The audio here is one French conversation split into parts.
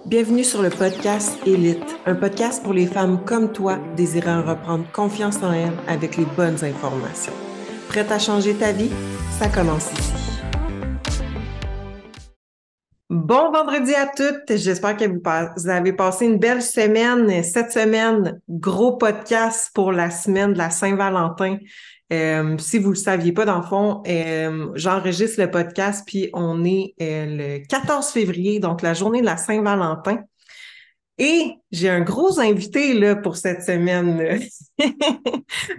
Bienvenue sur le podcast Élite, un podcast pour les femmes comme toi désirant reprendre confiance en elles avec les bonnes informations. Prête à changer ta vie? Ça commence ici. Bon vendredi à toutes! J'espère que vous avez passé une belle semaine. Cette semaine, gros podcast pour la semaine de la Saint-Valentin. Si vous ne le saviez pas, dans le fond, j'enregistre le podcast, puis on est le 14 février, donc la journée de la Saint-Valentin. Et j'ai un gros invité là, pour cette semaine.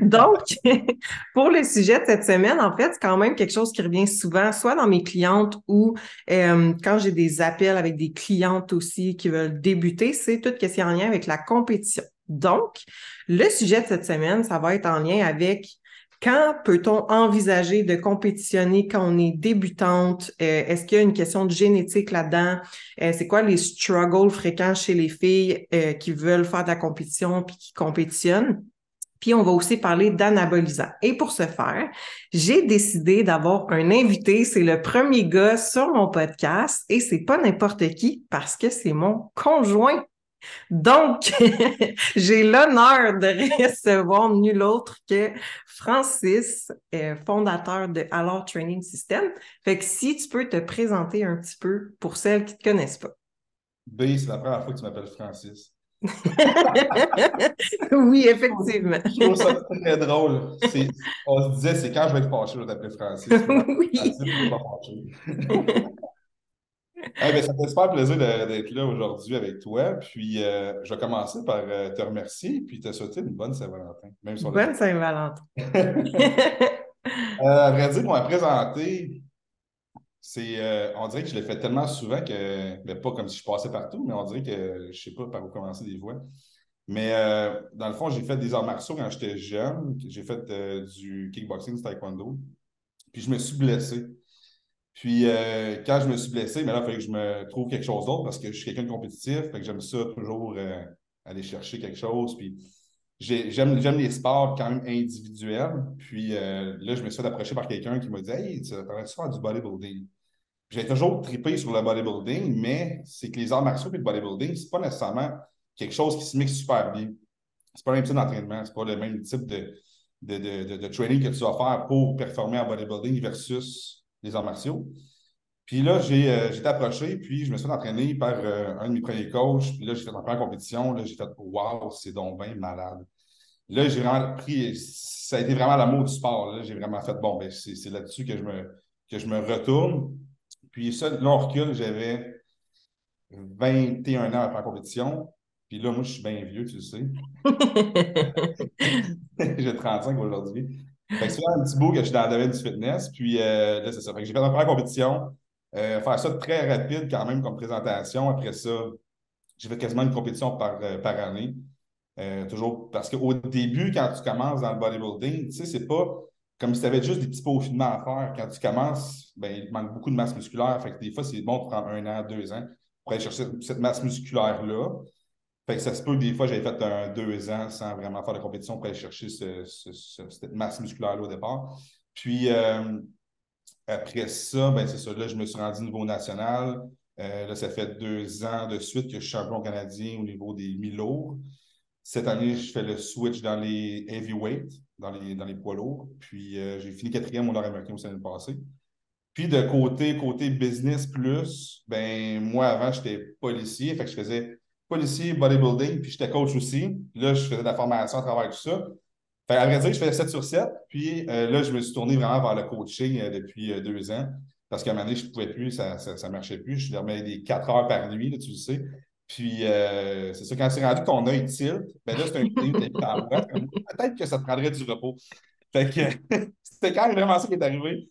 Donc, pour le sujet de cette semaine, en fait, c'est quand même quelque chose qui revient souvent, soit dans mes clientes ou quand j'ai des appels avec des clientes aussi qui veulent débuter, c'est tout ce qui est en lien avec la compétition. Donc, le sujet de cette semaine, ça va être en lien avec quand peut-on envisager de compétitionner quand on est débutante? Est-ce qu'il y a une question de génétique là-dedans? C'est quoi les struggles fréquents chez les filles qui veulent faire de la compétition puis qui compétitionnent? Puis on va aussi parler d'anabolisants. Et pour ce faire, j'ai décidé d'avoir un invité. C'est le premier gars sur mon podcast et c'est pas n'importe qui parce que c'est mon conjoint. Donc, j'ai l'honneur de recevoir nul autre que Francis, fondateur de Alors Training System. Fait que si tu peux te présenter un petit peu pour celles qui ne te connaissent pas. B, c'est la première fois que tu m'appelles Francis. Oui, effectivement. Je trouve ça très drôle. On se disait, c'est quand je vais être fâché, je vais t'appeler Francis. Puis là, Oui. Francis, je ne pas fâché. Ben, ça me fait super plaisir d'être là aujourd'hui avec toi. Puis, je vais commencer par te remercier puis te souhaiter une bonne Saint-Valentin, même si on l'a Bonne déjà. Saint-Valentin. À vrai dire, pour me présenter, on dirait que je l'ai fait tellement souvent que, ben, pas comme si je passais partout, mais on dirait que je sais pas par où commencer des fois. Mais dans le fond, j'ai fait des arts martiaux quand j'étais jeune. J'ai fait du kickboxing, du taekwondo. Puis je me suis blessé. Puis quand je me suis blessé, mais là, il fallait que je me trouve quelque chose d'autre parce que je suis quelqu'un de compétitif. Fait que j'aime ça toujours aller chercher quelque chose. Puis j'aime les sports quand même individuels. Puis là, je me suis fait approcher par quelqu'un qui m'a dit Hey, tu devrais-tu faire du bodybuilding? J'ai toujours trippé sur le bodybuilding, mais c'est que les arts martiaux et le bodybuilding, c'est pas nécessairement quelque chose qui se mixe super bien. C'est pas le même type d'entraînement, c'est pas le même type de training que tu vas faire pour performer en bodybuilding versus les arts martiaux. Puis là, j'ai été approché, puis je me suis fait entraîner par un de mes premiers coachs. Puis là, j'ai fait ma première compétition. Là, j'ai fait Wow, c'est donc bien malade. Là, j'ai vraiment pris. Ça a été vraiment l'amour du sport. Là. J'ai vraiment fait bon, ben, c'est là-dessus que je me retourne. Puis ça, là, on recule, j'avais 21 ans après la compétition. Puis là, moi, je suis bien vieux, tu le sais. J'ai 35 aujourd'hui. Fait que c'est un petit bout que je suis dans le domaine du fitness. Puis là, c'est ça. Fait que j'ai fait ma première compétition. Faire ça très rapide quand même comme présentation. Après ça, j'ai fait quasiment une compétition par année. Toujours parce qu'au début, quand tu commences dans le bodybuilding, tu sais, c'est pas comme si tu avais juste des petits peaufinements à faire. Quand tu commences, ben, il te manque beaucoup de masse musculaire. Fait que des fois, c'est bon de prendre 1 an, 2 ans pour aller chercher cette masse musculaire-là. Fait que ça se peut que des fois, j'avais fait 2 ans sans vraiment faire de compétition pour aller chercher cette masse musculaire-là au départ. Puis après ça, ben, c'est ça. Là, je me suis rendu au niveau national. Là, ça fait 2 ans de suite que je suis champion canadien au niveau des mi-lourds. Cette année, je fais le switch dans les heavyweight, dans les poids lourds. Puis j'ai fini quatrième au Nord-Américain aussi l'année passée. Puis de côté business plus, ben moi avant, j'étais policier, fait que je faisais policier, bodybuilding, puis j'étais coach aussi. Là, je faisais de la formation à travers tout ça. Fait à vrai dire, je faisais 7 sur 7. Puis là, je me suis tourné vraiment vers le coaching depuis 2 ans. Parce qu'à un moment donné, je ne pouvais plus, ça marchait plus. Je dormais des 4 heures par nuit, là, tu le sais. Puis c'est ça, quand c'est rendu que ton œil tilt, ben là, c'est un thé, tu as peut-être que ça te prendrait du repos. Fait que c'était quand même vraiment ça qui est arrivé.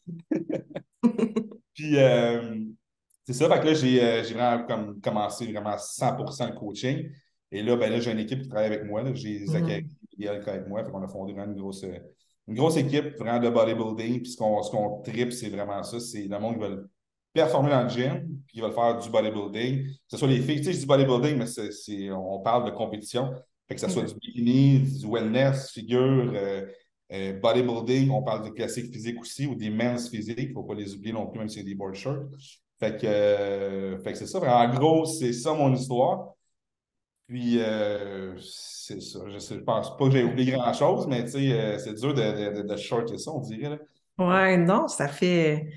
Puis, c'est ça, fait que là, j'ai vraiment comme commencé vraiment 100% le coaching. Et là, ben là, j'ai une équipe qui travaille avec moi. Là. J'ai Zachary Mhm. qui est avec moi. Fait qu'on a fondé vraiment une grosse équipe vraiment de bodybuilding. Puis ce qu'on tripe, c'est vraiment ça. C'est le monde qui veut performer dans le gym, puis qui veulent faire du bodybuilding. Que ce soit les filles, tu sais, je dis bodybuilding, mais on parle de compétition. Fait que ce soit du bikini, du wellness, figure, bodybuilding, on parle de classique physique aussi, ou des men's physiques, il ne faut pas les oublier non plus, même si c'est des board shorts. Fait que c'est ça. En gros, c'est ça mon histoire. Puis, c'est ça. Je pense pas que j'ai oublié grand-chose, mais tu sais, c'est dur de shorter ça, on dirait. Là. Ouais, non, Ça fait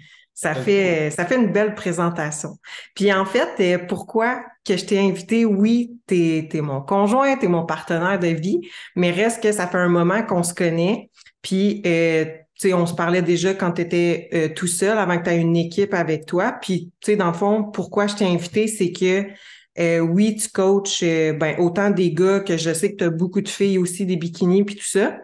le tour. ça fait une belle présentation. Puis en fait, pourquoi que je t'ai invité? Oui, t'es mon conjoint, t'es mon partenaire de vie, mais reste que ça fait un moment qu'on se connaît. Puis, tu sais, on se parlait déjà quand t'étais tout seul, avant que tu aies une équipe avec toi. Puis, tu sais, dans le fond, pourquoi je t'ai invité, c'est que oui, tu coaches ben, autant des gars que je sais que tu as beaucoup de filles aussi, des bikinis, puis tout ça.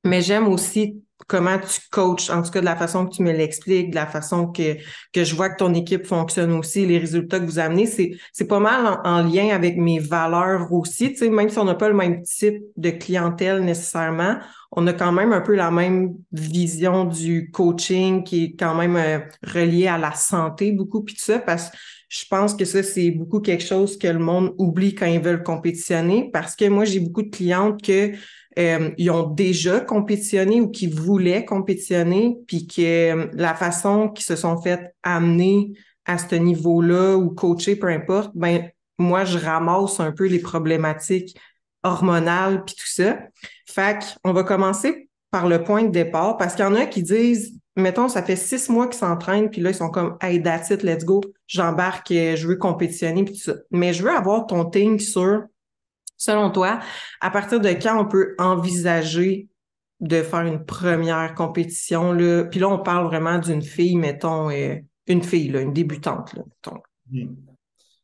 Mais j'aime aussi comment tu coaches, en tout cas de la façon que tu me l'expliques, de la façon que je vois que ton équipe fonctionne aussi, les résultats que vous amenez, c'est pas mal en lien avec mes valeurs aussi, tu sais, même si on n'a pas le même type de clientèle nécessairement, on a quand même un peu la même vision du coaching qui est quand même relié à la santé beaucoup, puis tout ça, parce que je pense que ça, c'est beaucoup quelque chose que le monde oublie quand ils veulent compétitionner, parce que moi, j'ai beaucoup de clientes que ils ont déjà compétitionné ou qui voulaient compétitionner, puis que la façon qu'ils se sont fait amener à ce niveau-là ou coacher, peu importe, ben moi, je ramasse un peu les problématiques hormonales puis tout ça. Fait qu'on va commencer par le point de départ parce qu'il y en a qui disent, mettons, ça fait 6 mois qu'ils s'entraînent, puis là, ils sont comme, hey, that's it, let's go, j'embarque, je veux compétitionner puis tout ça. Mais je veux avoir ton thing sur selon toi, à partir de quand on peut envisager de faire une première compétition, là? Puis là, on parle vraiment d'une fille, mettons, une fille, là, une débutante, là, mettons. Hmm.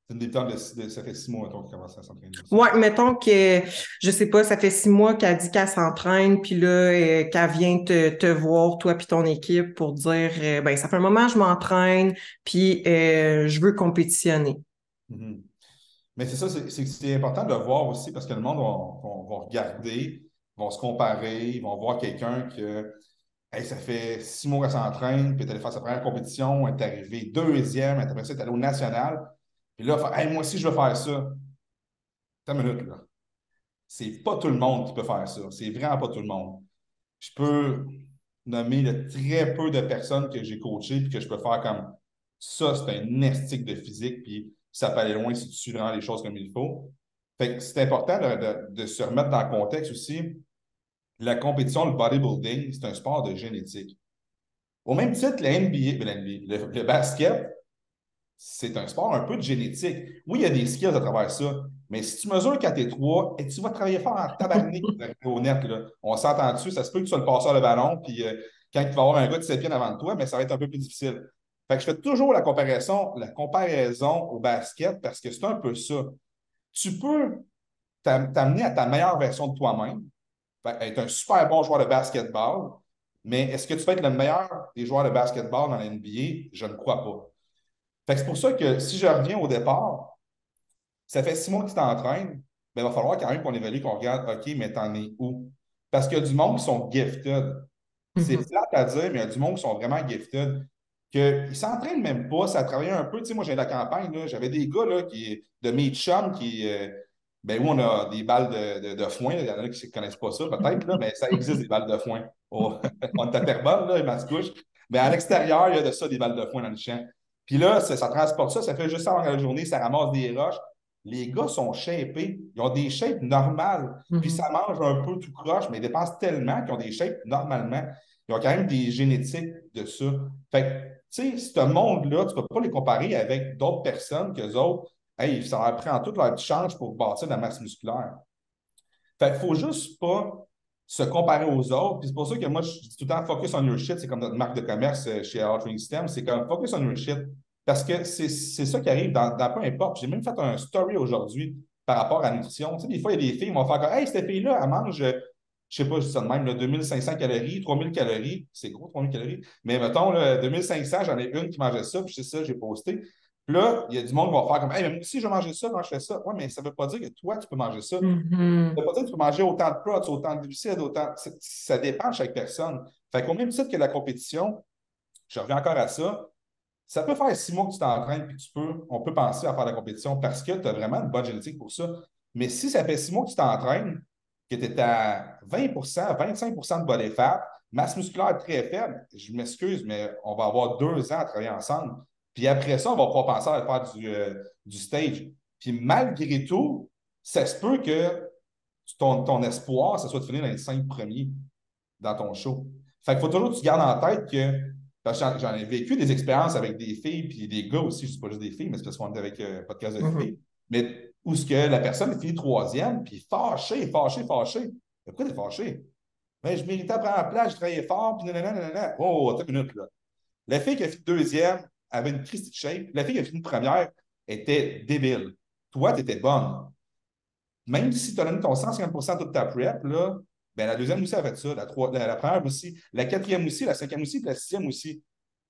C'est une débutante ça fait 6 mois mettons, qu'elle commence à s'entraîner, c'est ça? Ouais, mettons que, je sais pas, ça fait 6 mois qu'elle dit qu'elle s'entraîne, puis là, qu'elle vient te voir, toi puis ton équipe, pour dire, ben, ça fait un moment que je m'entraîne, puis je veux compétitionner. Mhm. Mais c'est ça, c'est important de le voir aussi parce que le monde va regarder, vont se comparer, ils vont voir quelqu'un que hey, ça fait 6 mois qu'elle s'entraîne, puis elle est allée faire sa première compétition, elle est arrivée deuxième, après ça, elle est allée au national. Puis là, hey, moi aussi, je veux faire ça. Attends une minute, là. C'est pas tout le monde qui peut faire ça. C'est vraiment pas tout le monde. Je peux nommer le très peu de personnes que j'ai coachées puis que je peux faire comme ça, c'est un estique de physique, puis ça peut aller loin si tu suis vraiment les choses comme il faut. Fait que c'est important de se remettre dans le contexte aussi. La compétition, le bodybuilding, c'est un sport de génétique. Au même titre, la NBA, le basket, c'est un sport un peu de génétique. Oui, il y a des skills à travers ça, mais si tu mesures 4 et 3, et tu vas travailler fort en tabarnak pour arriver au net, là. On s'entend dessus, ça se peut que tu sois le passeur de ballon, puis quand il va y avoir un gars de 7 pieds avant de toi, mais ça va être un peu plus difficile. Fait que je fais toujours la comparaison au basket parce que c'est un peu ça. Tu peux t'amener à ta meilleure version de toi-même, être un super bon joueur de basketball, mais est-ce que tu peux être le meilleur des joueurs de basketball dans la NBA? Je ne crois pas. Fait que c'est pour ça que si je reviens au départ, ça fait 6 mois que tu t'entraînes, ben, il va falloir quand même qu'on évalue, qu'on regarde, OK, mais t'en es où? Parce qu'il y a du monde qui sont gifted. C'est Mhm. plate à dire, mais il y a du monde qui sont vraiment gifted, qu'ils ne s'entraînent même pas, ça a travaillé un peu. Tu sais, moi, j'ai de la campagne, là, j'avais des gars là, de mes chums ben, où on a des balles de foin. Il y en a qui ne connaissent pas ça, peut-être, là, mais ça existe des balles de foin. On est à Terrebonne, là, et Mascouche. Mais à l'extérieur, il y a de ça, des balles de foin dans le champ. Puis là, ça transporte ça, ça fait juste avant la journée, ça ramasse des roches. Les gars sont shapés, ils ont des shapes normales. Puis Mhm. ça mange un peu tout croche, mais ils dépensent tellement qu'ils ont des shapes normalement. Ils ont quand même des génétiques de ça. Fait que, tu sais, ce monde-là, tu ne peux pas les comparer avec d'autres personnes que autres. Hey, ça leur prend toute leur change pour bâtir de la masse musculaire. Fait qu'il ne faut juste pas se comparer aux autres. Puis c'est pour ça que moi, je dis tout le temps focus on your shit. C'est comme notre marque de commerce chez Outring STEM. C'est comme focus on your shit. Parce que c'est ça qui arrive dans peu importe. J'ai même fait un story aujourd'hui par rapport à la nutrition. Tu sais, des fois, il y a des filles qui vont faire comme hey, cette fille-là, elle mange, je sais pas, je dis ça de même, là, 2500 calories, 3000 calories. C'est gros, 3000 calories. Mais mettons, là, 2500, j'en ai une qui mangeait ça, puis c'est ça, j'ai posté. Puis là, il y a du monde qui va faire comme hey, mais moi aussi, je vais manger ça quand je fais ça. Ouais, mais ça ne veut pas dire que toi, tu peux manger ça. Ça Mhm. veut pas dire que tu peux manger autant de protes, autant de glucides, autant. Ça dépend de chaque personne. Fait qu'au même titre que la compétition, je reviens encore à ça, ça peut faire 6 mois que tu t'entraînes puis on peut penser à faire la compétition parce que tu as vraiment une bonne génétique pour ça. Mais si ça fait 6 mois que tu t'entraînes, que tu es à 20 25 de body fat, masse musculaire très faible, je m'excuse, mais on va avoir 2 ans à travailler ensemble. Puis après ça, on va pouvoir penser à faire du stage. Puis malgré tout, ça se peut que ton espoir, ça soit de finir dans les 5 premiers dans ton show. Fait qu'il faut toujours que tu gardes en tête que, parce que j'en ai vécu des expériences avec des filles, puis des gars aussi, je ne dis pas juste des filles, mais c'est parce qu'on est avec podcast de Mhm. filles, mais où ce que la personne finit troisième, puis fâché, fâché, fâché. Mais pourquoi t'es fâché? Ben, je méritais à prendre la place, je travaillais fort, puis nanana, nanana. Oh, attends une minute, là. La fille qui a fini deuxième avait une Christie de shape. La fille qui a fini première était débile. Toi, tu étais bonne. Même si tu as donné ton 150% de toute ta prep, là, ben, la deuxième aussi a fait ça, la première aussi, la quatrième aussi, la cinquième aussi, puis la sixième aussi.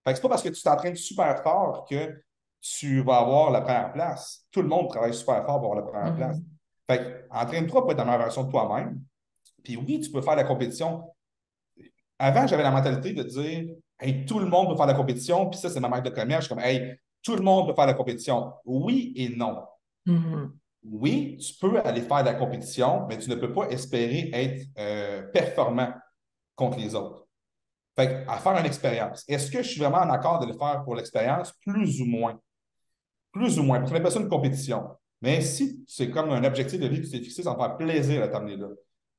Fait que c'est pas parce que tu t'entraînes super fort que tu vas avoir la première place. Tout le monde travaille super fort pour avoir la première place. Mhm. Fait que entraîne-toi pour être la meilleure version de toi-même. Puis oui, tu peux faire la compétition. Avant, j'avais la mentalité de dire, hey, tout le monde peut faire la compétition, puis ça, c'est ma marque de commerce. Je suis comme, hey, tout le monde peut faire la compétition. Oui et non. Mhm. Oui, tu peux aller faire de la compétition, mais tu ne peux pas espérer être performant contre les autres. Fait à faire une expérience. Est-ce que je suis vraiment en accord de le faire pour l'expérience? Plus ou moins. Plus ou moins. Parce qu'on appelle ça une compétition. Mais si c'est comme un objectif de vie que tu t'es fixé, ça va me faire plaisir de t'amener là.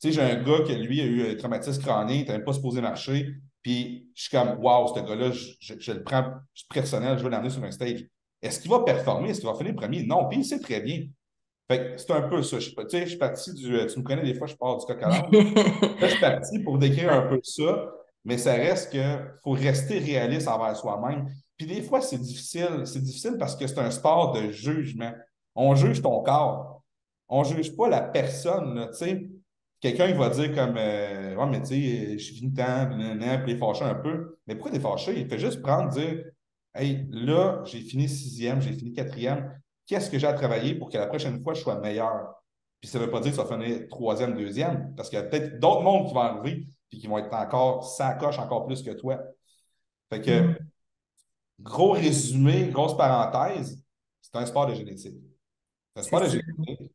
Tu sais, j'ai un gars qui, lui, a eu un traumatisme crânien, il n'avait pas supposé marcher. Puis je suis comme, waouh, ce gars-là, je le prends personnel, je veux l'amener sur un stage. Est-ce qu'il va performer? Est-ce qu'il va finir premier? Non, puis il sait très bien. Fait que c'est un peu ça. Tu sais, je suis parti tu me connais des fois, je pars du coq à l'âne. Là, je suis parti pour décrire un Ouais. peu ça, mais ça reste que faut rester réaliste envers soi-même. Puis des fois, c'est difficile. C'est difficile parce que c'est un sport de jugement. On juge ton corps. On ne juge pas la personne, là, tu sais. Quelqu'un il va dire comme ouais, mais tu sais, je suis fini de temps, puis il est fâché un peu. Mais pourquoi tu es fâché? Il fait juste prendre, dire hey, là, j'ai fini sixième, j'ai fini quatrième. Qu'est-ce que j'ai à travailler pour que la prochaine fois, je sois meilleur? Puis ça ne veut pas dire que tu vas finir troisième, deuxième, parce qu'il y a peut-être d'autres mondes qui vont arriver et qui vont être encore, ça coche encore plus que toi. Fait que, Mhm. gros résumé, grosse parenthèse, c'est un sport de génétique. C'est un C'est sport de sûr. génétique.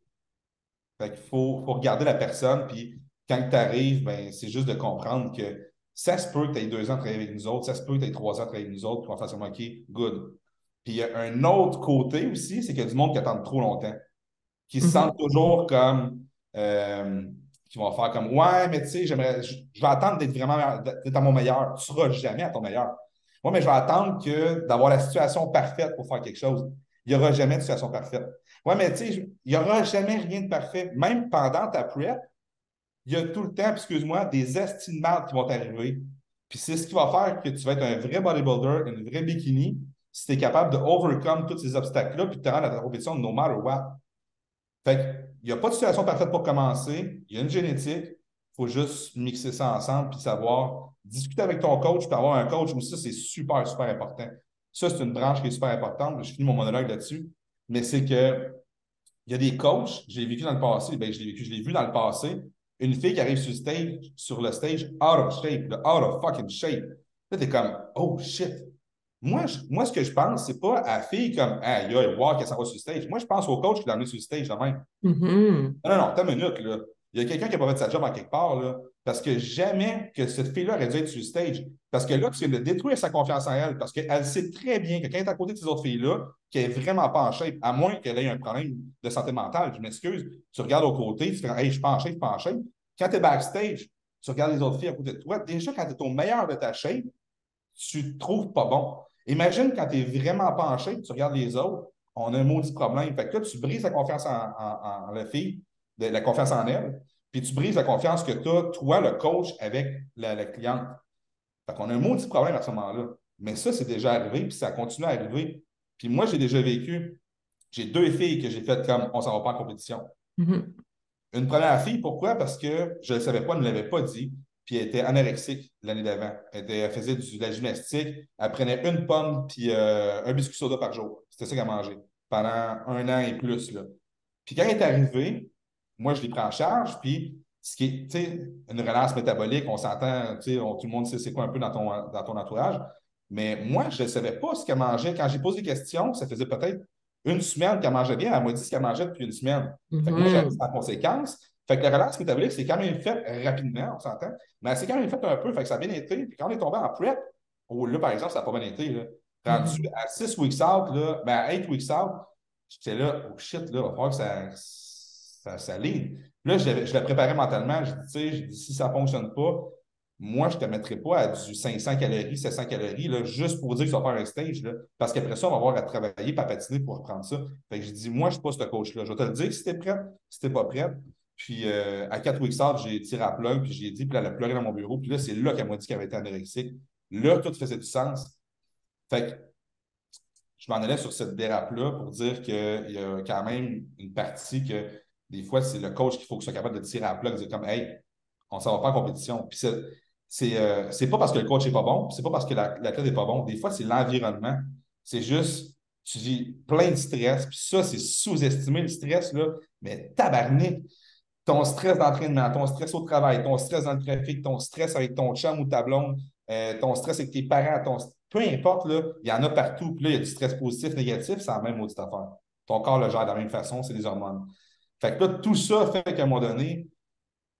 Fait qu'il faut regarder la personne, puis quand tu arrives, ben, c'est juste de comprendre que ça se peut que tu aies 2 ans de travailler avec nous autres, ça se peut que tu aies 3 ans de travailler avec nous autres, puis on va faire OK, good. Puis il y a un autre côté aussi, c'est qu'il y a du monde qui attend trop longtemps, qui se sentent Mhm. toujours comme, euh, qui vont faire comme, ouais, mais tu sais, je vais attendre d'être vraiment, d'être à mon meilleur. Tu ne seras jamais à ton meilleur. Moi, mais je vais attendre d'avoir la situation parfaite pour faire quelque chose. Il n'y aura jamais de situation parfaite. Ouais, mais tu sais, il n'y aura jamais rien de parfait. Même pendant ta prep, il y a tout le temps, excuse-moi, des estimates qui vont t'arriver. Puis c'est ce qui va faire que tu vas être un vrai bodybuilder, une vraie bikini, si tu es capable de overcome tous ces obstacles-là, puis de te rendre à ta compétition no matter what. Fait qu'il n'y a pas de situation parfaite pour commencer. Il y a une génétique. Il faut juste mixer ça ensemble puis savoir discuter avec ton coach puis avoir un coach aussi, c'est super, super important. Ça, c'est une branche qui est super importante. Je finis mon monologue là-dessus. Mais c'est que il y a des coachs, j'ai vécu dans le passé, ben, je l'ai vu dans le passé, une fille qui arrive sur le stage, out of shape, out of fucking shape. Là, t'es comme, oh shit. Moi, ce que je pense, c'est pas à la fille comme, ah, yo, voir qu'elle s'en va sur le stage. Moi, je pense au coach qui l'a amené sur le stage de même. Mhm. Non, non, non, t'as une minute, là. Il y a quelqu'un qui n'a pas fait sa job en quelque part, là. Parce que jamais que cette fille-là aurait dû être sur le stage. Parce que là, tu viens de détruire sa confiance en elle. Parce qu'elle sait très bien que quand elle est à côté de ces autres filles-là, qu'elle n'est vraiment pas en shape, à moins qu'elle ait un problème de santé mentale. Je m'excuse. Tu regardes au côté, tu fais, hey, je suis pas en shape, je suis pas en shape. Quand tu es backstage, tu regardes les autres filles à côté de toi. Déjà, quand tu es au meilleur de ta shape, tu te trouves pas bon. Imagine quand tu n'es vraiment pas en shape, tu regardes les autres, on a un maudit problème. Fait que là, tu brises la confiance en la fille, la confiance en elle, puis tu brises la confiance que tu as, toi, le coach, avec la cliente. Fait qu'on a un maudit problème à ce moment-là. Mais ça, c'est déjà arrivé, puis ça continue à arriver. Puis moi, j'ai déjà vécu, j'ai 2 filles que j'ai faites comme on s'en va pas en compétition. Mhm. Une première fille, pourquoi? Parce que je ne le savais pas, elle ne l'avait pas dit, puis elle était anorexique l'année d'avant. Elle faisait de la gymnastique, elle prenait une pomme puis un biscuit soda par jour. C'était ça qu'elle mangeait pendant 1 an et plus, là. Puis quand elle est arrivée, moi, je l'ai pris en charge, puis ce qui est, tu sais, une relance métabolique, on s'entend, tu sais, tout le monde sait c'est quoi un peu dans ton entourage. Mais moi, je ne savais pas ce qu'elle mangeait. Quand j'ai posé des questions, ça faisait peut-être une semaine qu'elle mangeait bien. Elle m'a dit ce qu'elle mangeait depuis une semaine. Fait que moi, j'ai agi Mhm. en conséquence. Fait que la relance métabolique, c'est quand même fait rapidement, on s'entend. Mais c'est quand même fait un peu. Fait que ça a bien été. Puis quand on est tombé en prep, oh, là, par exemple, ça n'a pas bien été, là. Rendu à 6 weeks out, là, ben à 8 weeks out, j'étais là, oh shit, là, il va falloir que ça lead. Là, je l'ai préparé mentalement. Je dis, tu sais, si ça ne fonctionne pas, moi, je ne te mettrai pas à du 500 calories, 700 calories, là, juste pour dire que tu vas faire un stage. Là, parce qu'après ça, on va avoir à travailler, pas patiner pour reprendre ça. Fait que je dis, moi, je ne suis pas ce coach-là. Je vais te le dire si tu es prêt, si tu n'es pas prêt. Puis à 4 weeks out, j'ai tiré à la plug, puis j'ai dit, puis là, elle a plugué dans mon bureau. Puis là, c'est là qu'elle m'a dit qu'elle avait été anorexique. Là, tout faisait du sens. Fait que je m'en allais sur cette dérape-là pour dire qu'il y a quand même une partie que des fois, c'est le coach qu'il faut qu'il soit capable de tirer à plat, de dire comme hey, on s'en va pas en compétition. Puis c'est pas parce que le coach n'est pas bon, c'est pas parce que l'athlète n'est pas bon. Des fois, c'est l'environnement. C'est juste, tu vis plein de stress. Puis ça, c'est sous-estimé le stress, là. Mais tabarnak, ton stress d'entraînement, ton stress au travail, ton stress dans le trafic, ton stress avec ton chum ou ta blonde, ton stress avec tes parents, peu importe, là, il y en a partout. Puis là, il y a du stress positif, négatif, c'est la même maudite affaire. Ton corps le gère de la même façon, c'est des hormones. Fait que là, tout ça fait qu'à un moment donné,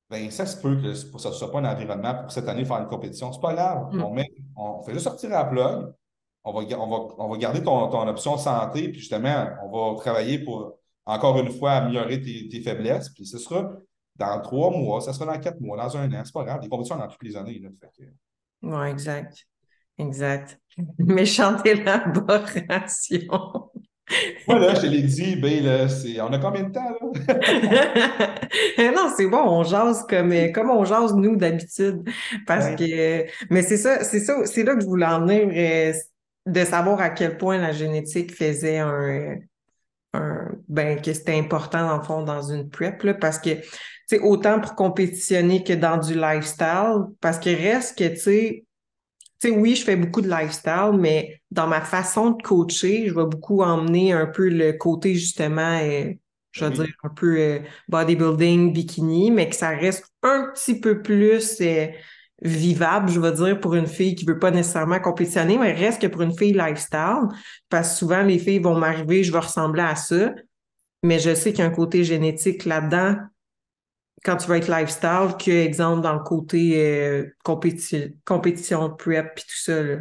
ben, ça se peut que ça ne soit pas un environnement pour cette année faire une compétition. C'est pas grave. Mhm. On fait juste sortir à la plug. On va garder ton option santé, puis justement, on va travailler pour, encore une fois, améliorer tes faiblesses. Puis ce sera dans 3 mois, ça sera dans 4 mois, dans un an. C'est pas grave. Des compétitions dans toutes les années. Là, fait que... Ouais, exact. Exact. Méchante élaboration. Moi, là, je te l'ai dit, ben, là, on a combien de temps, là? Non, c'est bon, on jase comme on jase nous d'habitude. Parce Ouais. que, mais c'est ça, c'est là que je voulais en venir, de savoir à quel point la génétique faisait ben, que c'était important, dans le fond, dans une prep, là, parce que, tu sais, autant pour compétitionner que dans du lifestyle, parce qu'il reste que, tu sais, oui, je fais beaucoup de lifestyle, mais dans ma façon de coacher, je vais beaucoup emmener un peu le côté, justement, je Ben vais dire oui. un peu bodybuilding, bikini, mais que ça reste un petit peu plus vivable, je vais dire, pour une fille qui veut pas nécessairement compétitionner, mais reste que pour une fille lifestyle, parce que souvent, les filles vont m'arriver, je vais ressembler à ça, mais je sais qu'il y a un côté génétique là-dedans quand tu vas être lifestyle que, exemple, dans le côté compétition de prep puis tout ça, là.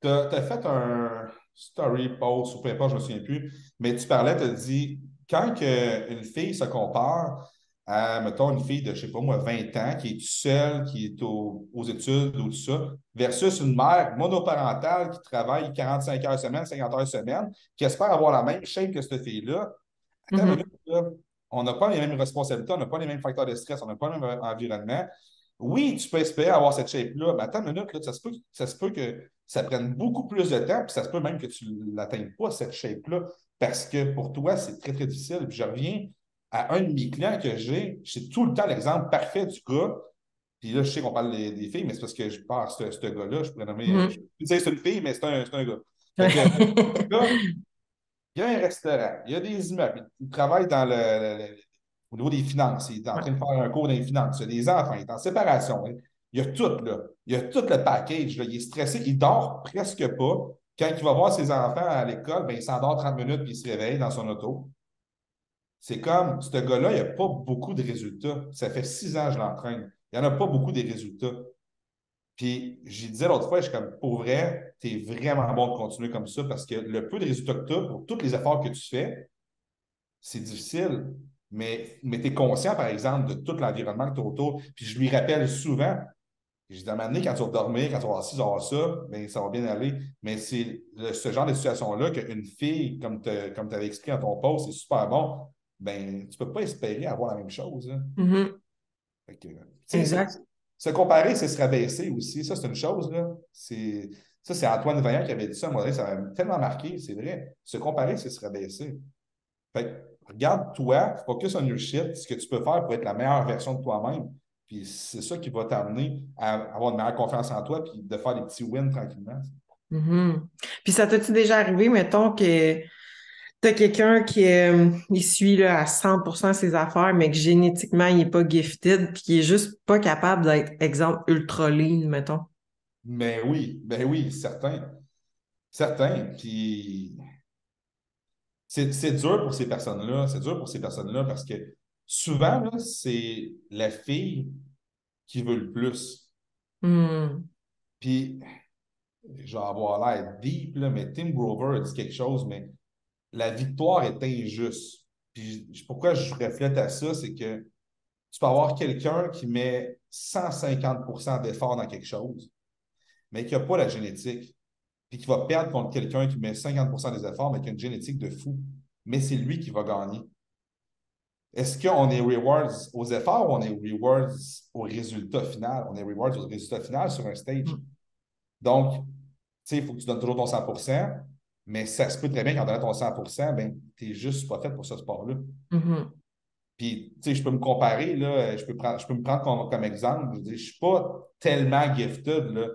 Tu as fait un story post ou peu importe, je ne me souviens plus, mais tu parlais, tu as dit, quand une fille se compare à, mettons, une fille de, je ne sais pas moi, 20 ans, qui est toute seule, qui est aux études ou tout ça, versus une mère monoparentale qui travaille 45 heures semaine, 50 heures semaine, qui espère avoir la même shape que cette fille-là. Attends une minute, Mhm. là. On n'a pas les mêmes responsabilités, on n'a pas les mêmes facteurs de stress, on n'a pas le même environnement. Oui, tu peux espérer avoir cette shape-là, mais attends une minute, là, ça se peut que ça prenne beaucoup plus de temps, puis ça se peut même que tu ne l'atteignes pas, cette shape-là, parce que pour toi, c'est très, très difficile. Puis je reviens à un de mes clients que j'ai tout le temps l'exemple parfait du gars. Puis là, je sais qu'on parle des filles, mais c'est parce que je pars ce gars-là, je pourrais nommer. Je Mhm. peux dire c'est une fille, mais c'est un gars. Fait que, Ouais. là, il y a un restaurant, il y a des immeubles, il travaille au niveau des finances, il est en train de faire un cours dans les finances, il y a des enfants, il est en séparation, hein. Il y a tout, là. Il y a tout le package, là. Il est stressé, il dort presque pas. Quand il va voir ses enfants à l'école, ben, il s'endort 30 minutes puis il se réveille dans son auto. C'est comme, ce gars-là, il n'a pas beaucoup de résultats. Ça fait 6 ans que je l'entraîne. Il n'y en a pas beaucoup des résultats. Puis, j'y disais l'autre fois, je suis comme, pour vrai, tu es vraiment bon de continuer comme ça parce que le peu de résultats que tu as pour tous les efforts que tu fais, c'est difficile. Mais tu es conscient, par exemple, de tout l'environnement que tu as autour. Puis, je lui rappelle souvent, je dis à un moment donné, quand tu vas dormir, quand tu vas avoir ci, tu vas avoir ça, bien, ça va bien aller. Mais c'est ce genre de situation-là qu'une fille, comme tu avais expliqué dans ton post, c'est super bon, ben, tu ne peux pas espérer avoir la même chose, hein. Mhm. Fait que, tu sais, Exact. se comparer, c'est se rabaisser aussi. Ça, c'est une chose, là. Ça, c'est Antoine Vaillant qui avait dit ça. Moi, ça m'a tellement marqué, c'est vrai. Se comparer, c'est se rabaisser. Fait que, regarde toi, focus on your shit, ce que tu peux faire pour être la meilleure version de toi-même. Puis c'est ça qui va t'amener à avoir une meilleure confiance en toi puis de faire des petits wins tranquillement. Mhm. Puis ça t'as-tu déjà arrivé, mettons, que t'as quelqu'un qui il suit là, à 100% ses affaires, mais que génétiquement, il est pas gifted, puis qui est juste pas capable d'être, exemple, ultra lean, mettons. Ben oui, certain. Certain. Puis c'est dur pour ces personnes-là. C'est dur pour ces personnes-là parce que souvent, là, c'est la fille qui veut le plus. Hmm. Puis je vais avoir l'air deep, là, mais Tim Grover a dit quelque chose, mais la victoire est injuste. Puis pourquoi je reflète à ça, c'est que tu peux avoir quelqu'un qui met 150% d'effort dans quelque chose, mais qui n'a pas la génétique, puis qui va perdre contre quelqu'un qui met 50% des efforts, mais qui a une génétique de fou. Mais c'est lui qui va gagner. Est-ce qu'on est rewards aux efforts ou on est rewards au résultat final? On est rewards au résultat final sur un stage. Mm. Donc, tu sais, il faut que tu donnes toujours ton 100%, mais ça se peut très bien qu'en donnant ton 100%, ben, tu n'es juste pas fait pour ce sport-là. Mhm. Puis, tu sais, je peux me comparer, là, je peux me prendre comme exemple. Je veux dire, je ne suis pas tellement gifted, là.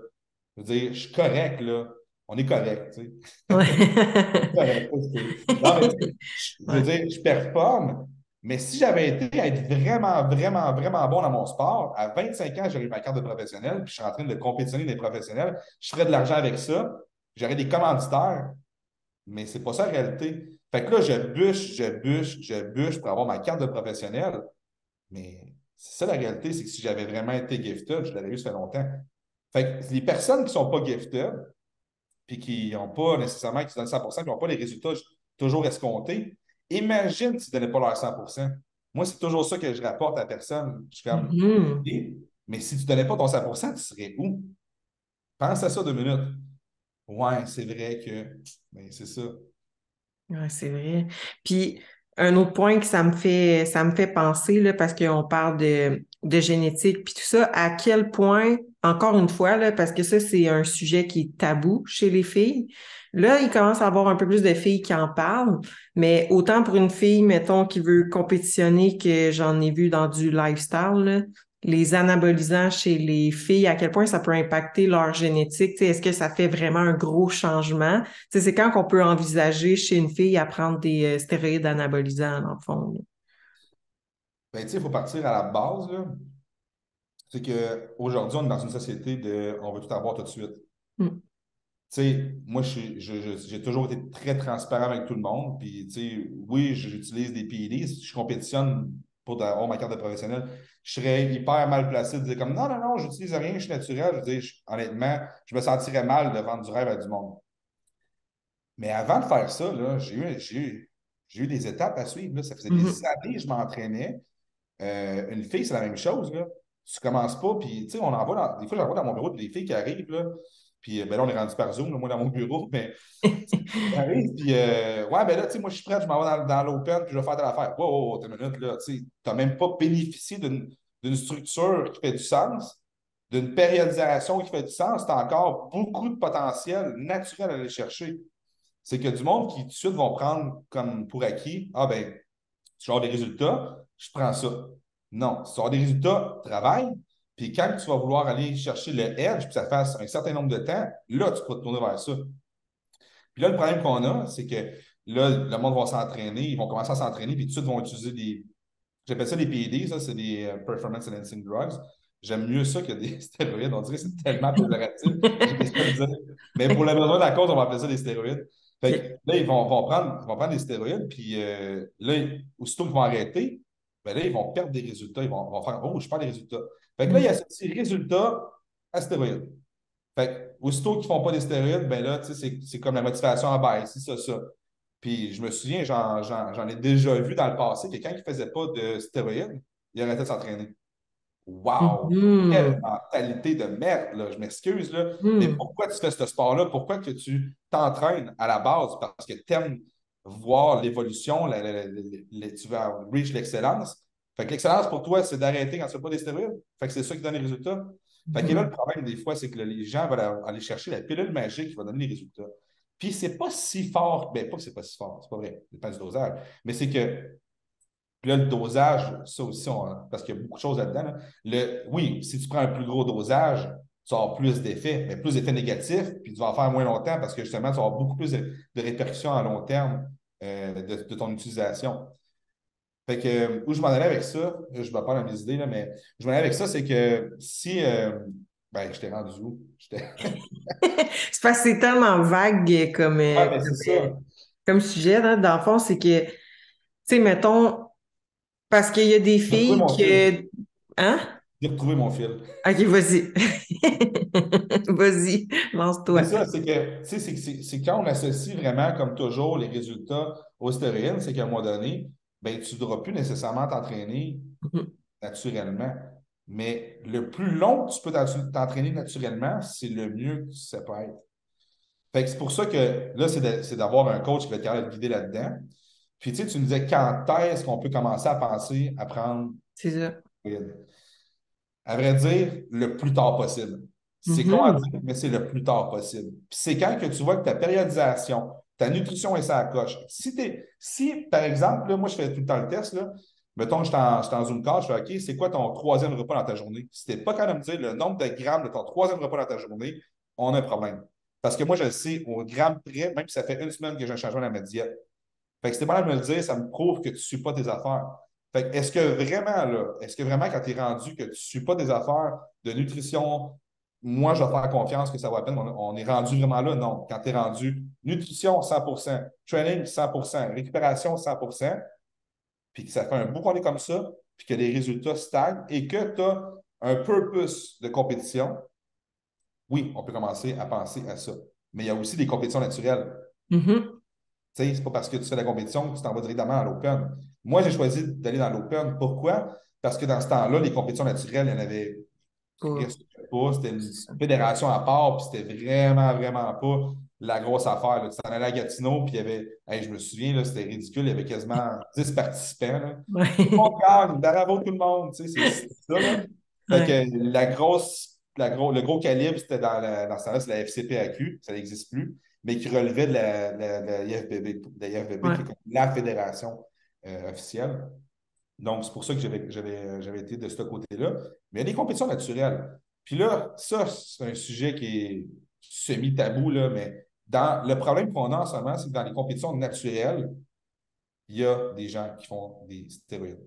Je veux dire, je suis correct, là. On est correct, tu sais. Ouais. Correct, pas super. Non, mais tu sais, je veux Ouais. dire, je performe, mais si j'avais été à être vraiment, vraiment, vraiment bon dans mon sport, à 25 ans, j'aurais eu ma carte de professionnel, puis je suis en train de compétitionner des professionnels, je ferais de l'argent avec ça, j'aurais des commanditaires, mais c'est pas ça la réalité. Fait que là, je bûche pour avoir ma carte de professionnel, mais c'est ça la réalité, c'est que si j'avais vraiment été gifted, je l'aurais eu ça fait longtemps. Fait que les personnes qui ne sont pas gifted, puis qui n'ont pas nécessairement, qui donnent 100%, puis n'ont pas les résultats toujours escomptés, imagine s'ils ne donnaient pas leur 100%. Moi, c'est toujours ça que je rapporte à la personne. Je suis comme, Mhm. eh, mais si tu ne donnais pas ton 100%, tu serais où? Pense à ça 2 minutes. Ouais, c'est vrai que, mais c'est ça. Ouais, c'est vrai. Puis un autre point que ça me fait penser, là, parce qu'on parle de génétique, puis tout ça, à quel point, encore une fois, là, parce que ça, c'est un sujet qui est tabou chez les filles. Là, il commence à y avoir un peu plus de filles qui en parlent, mais autant pour une fille, mettons, qui veut compétitionner que j'en ai vu dans du lifestyle, là, les anabolisants chez les filles, à quel point ça peut impacter leur génétique. Tu sais, est-ce que ça fait vraiment un gros changement? Tu sais, c'est quand qu'on peut envisager chez une fille à prendre des stéroïdes anabolisants, dans le fond, là. Ben, tu sais, il faut partir à la base, là. C'est qu'aujourd'hui, on est dans une société de on veut tout avoir tout de suite. Mm. Tu sais, moi, j'ai toujours été très transparent avec tout le monde. Puis, tu sais, oui, j'utilise des PEDs. Si je compétitionne pour avoir ma carte de professionnel, je serais hyper mal placé de dire comme non, non, non, j'utilise rien, je suis naturel. Je veux dire, honnêtement, je me sentirais mal de vendre du rêve à du monde. Mais avant de faire ça, là, j'ai eu des étapes à suivre. Là. Ça faisait des Mhm. années que je m'entraînais. Une fille, c'est la même chose. Là. Tu commences pas, puis tu sais, on envoie des fois, j'en vois dans mon bureau des filles qui arrivent, là, puis ben là, on est rendu par Zoom, là, moi, dans mon bureau, mais qui arrivent, puis ouais, ben là, tu sais, moi, je suis prêt, je m'en vais dans l'open, puis je vais faire de l'affaire. Wow, wow, wow, t'as une minute, là, tu sais, t'as même pas bénéficié d'une structure qui fait du sens, d'une périodisation qui fait du sens, t'as encore beaucoup de potentiel naturel à aller chercher. C'est que du monde qui, tout de suite, vont prendre comme pour acquis, ah ben, tu vas avoir des résultats, je prends ça. Non, si tu vas avoir des résultats, travaille. Puis quand tu vas vouloir aller chercher le edge, puis ça fasse un certain nombre de temps, là, tu peux te tourner vers ça. Puis là, le problème qu'on a, c'est que là, le monde va s'entraîner, ils vont commencer à s'entraîner, puis tout de suite, ils vont utiliser des. J'appelle ça des PED, ça, c'est des Performance Enhancing Drugs. J'aime mieux ça que des stéroïdes. On dirait que c'est tellement péjoratif. J'ai ça le dire. Mais pour le besoin de la cause, on va appeler ça des stéroïdes. Fait que OK. là, ils vont prendre des stéroïdes, puis là, aussitôt qu'ils vont arrêter, ben là, ils vont perdre des résultats. Vont faire oh, je perds des résultats. Fait que là, il y a Mm. ce petit résultat à stéroïdes. Fait que, aussitôt qu'ils ne font pas des stéroïdes, ben là, tu sais, c'est comme la motivation à baisse, c'est ça, ça. Puis je me souviens, j'en ai déjà vu dans le passé que quand ils ne faisaient pas de stéroïdes, ils arrêtaient de s'entraîner. Wow! Quelle Mhm. mentalité de merde, là. Je m'excuse, là. Mais Mm. pourquoi tu fais ce sport-là? Pourquoi que tu t'entraînes à la base? Parce que tu aimes voir l'évolution, tu veux reach l'excellence. Fait que l'excellence pour toi, c'est d'arrêter quand tu ne fais pas des stéroïdes. Fait que c'est ça qui donne les résultats. Fait que là, le Mhm. problème des fois, c'est que les gens veulent aller chercher la pilule magique qui va donner les résultats. Puis c'est pas si fort, ben pas que c'est pas si fort, c'est pas vrai, ça dépend du dosage, mais c'est que puis là, le dosage, ça aussi, parce qu'il y a beaucoup de choses là-dedans. Là. Oui, si tu prends un plus gros dosage, tu vas avoir plus d'effets, mais plus d'effets négatifs, puis tu vas en faire moins longtemps parce que justement, tu vas avoir beaucoup plus de répercussions à long terme de ton utilisation. Fait que où je m'en allais avec ça, je vais pas dans mes idées, là, mais je m'en allais avec ça, c'est que si ben, je t'ai rendu où? C'est parce que c'est tellement vague comme, Ouais, ben c'est ça. comme sujet, là. Dans le fond, c'est que, tu sais, mettons, parce qu'il y a des Je vais trouver filles mon fil. que... Hein? J'ai retrouvé mon fil. OK, vas-y. Vas-y, C'est lance-toi. ça, c'est que, tu sais, c'est quand on associe vraiment, comme toujours, les résultats aux stéroïdes, c'est qu'à un moment donné, ben, tu ne devras plus nécessairement t'entraîner Mhm. naturellement. Mais le plus long que tu peux t'entraîner naturellement, c'est le mieux que ça peut être. Fait que c'est pour ça que là, c'est d'avoir un coach qui va être capable de te guider là-dedans. Puis, tu sais, tu me disais quand est-ce qu'on peut commencer à penser à prendre C'est ça. à vrai dire, le plus tard possible. C'est con à Mhm. dire, mais c'est le plus tard possible. Puis c'est quand que tu vois que ta périodisation, ta nutrition est ça coche. Si, par exemple, là, moi, je fais tout le temps le test, là, mettons que je suis dans une case, je fais OK, c'est quoi ton troisième repas dans ta journée? Si tu n'es pas capable de me dire le nombre de grammes de ton troisième repas dans ta journée, on a un problème. Parce que moi, je le sais au gramme près, même si ça fait une semaine que j'ai un changement dans ma diète. Fait que c'était mal de me le dire, ça me prouve que tu ne suis pas tes affaires. Fait que est-ce que vraiment, quand tu es rendu que tu ne suis pas des affaires de nutrition, moi, je vais faire confiance que ça va à peine, on est rendu vraiment là? Non. Quand tu es rendu nutrition 100%, training 100%, récupération 100%, puis que ça fait un bout qu'on est comme ça, puis que les résultats stagnent et que tu as un purpose de compétition, oui, on peut commencer à penser à ça. Mais il y a aussi des compétitions naturelles. Mhm. Tu sais, c'est pas parce que tu fais la compétition que tu t'en vas directement à l'Open. Moi, j'ai choisi d'aller dans l'Open. Pourquoi? Parce que dans ce temps-là, les compétitions naturelles, il y en avait Pas. presque pas. C'était une C'est ça. fédération à part, puis c'était vraiment, vraiment pas la grosse affaire. Là. Tu t'en allais à Gatineau, puis il y avait, hey, je me souviens, là, c'était ridicule, il y avait quasiment 10 participants. Là. Tout le monde Ouais. gagne, bravo tout le monde. Tu sais, c'est ça, là. Fait Ouais. que le gros calibre, c'était dans ce temps-là, c'est la FCPAQ, ça n'existe plus, mais qui relevait de la IFBB, de la IFBB, Ouais. qui est comme la fédération officielle. Donc, c'est pour ça que j'avais été de ce côté-là. Mais il y a des compétitions naturelles. Puis là, ça, c'est un sujet qui est semi-tabou, là, mais le problème qu'on a en ce moment, c'est que dans les compétitions naturelles, il y a des gens qui font des stéroïdes.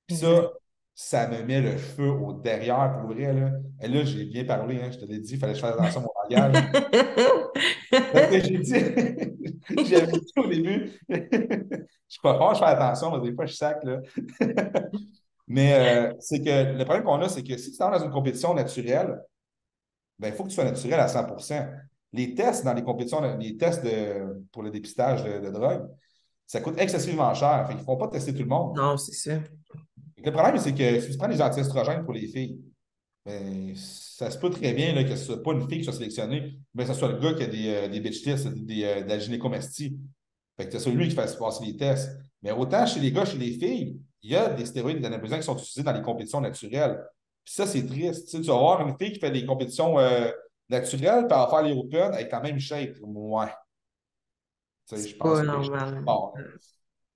Puis Exact. ça me met le feu au derrière pour vrai. Là, et là j'ai bien parlé, hein, je te l'ai dit, il fallait que je fasse attention à mon langage. Parce que j'ai dit, j'avais dit au début, je suis pas fort, je fais attention, mais des fois je sac. Là. Mais c'est que le problème qu'on a, c'est que si tu es dans une compétition naturelle, ben, il faut que tu sois naturel à 100%. Les tests dans les compétitions, les tests pour le dépistage de drogue, ça coûte excessivement cher. Fait qu'ils ne font pas tester tout le monde. Non, c'est ça. Le problème, c'est que si tu prends des anti-estrogènes pour les filles, ben, ça se peut très bien là, que ce ne soit pas une fille qui soit sélectionnée, mais que ce soit le gars qui a des bitch tests, de la gynécomastie. Fait que c'est celui qui fait passer les tests. Mais autant chez les gars, chez les filles, il y a des stéroïdes d'anabolizants qui sont utilisés dans les compétitions naturelles. Puis ça, c'est triste. Tu sais, tu vas avoir une fille qui fait des compétitions naturelles, puis elle va faire les Open avec la même shape. Ouais. Tu sais, je C'est pense pas qu'il y a quelque chose normal. de fort.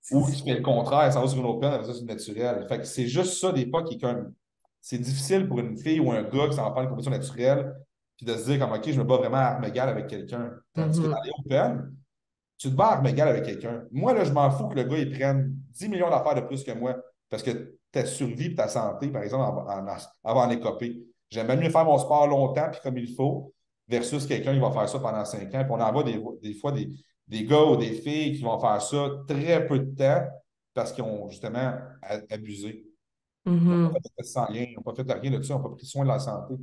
C'est Ou qui ça. fait le contraire, ça va sur une Open, après ça, c'est naturel. Fait que c'est juste ça, des fois, qui est comme. C'est difficile pour une fille ou un gars qui s'en va faire une compétition naturelle, puis de se dire comme, OK, je me bats vraiment à armes égales avec quelqu'un. Tandis que dans Mhm. les Open, tu te bats à armes égales avec quelqu'un. Moi, là, je m'en fous que le gars, il prenne 10 millions d'affaires de plus que moi parce que ta survie et ta santé, par exemple, avant en écoper. J'aime bien mieux faire mon sport longtemps puis comme il faut versus quelqu'un qui va faire ça pendant 5 ans. Puis on en voit des fois des gars ou des filles qui vont faire ça très peu de temps parce qu'ils ont justement abusé. Ils n'ont pas fait Mhm. de test sanguin, ils n'ont pas fait de rien de ça, ils n'ont pas pris soin de la santé.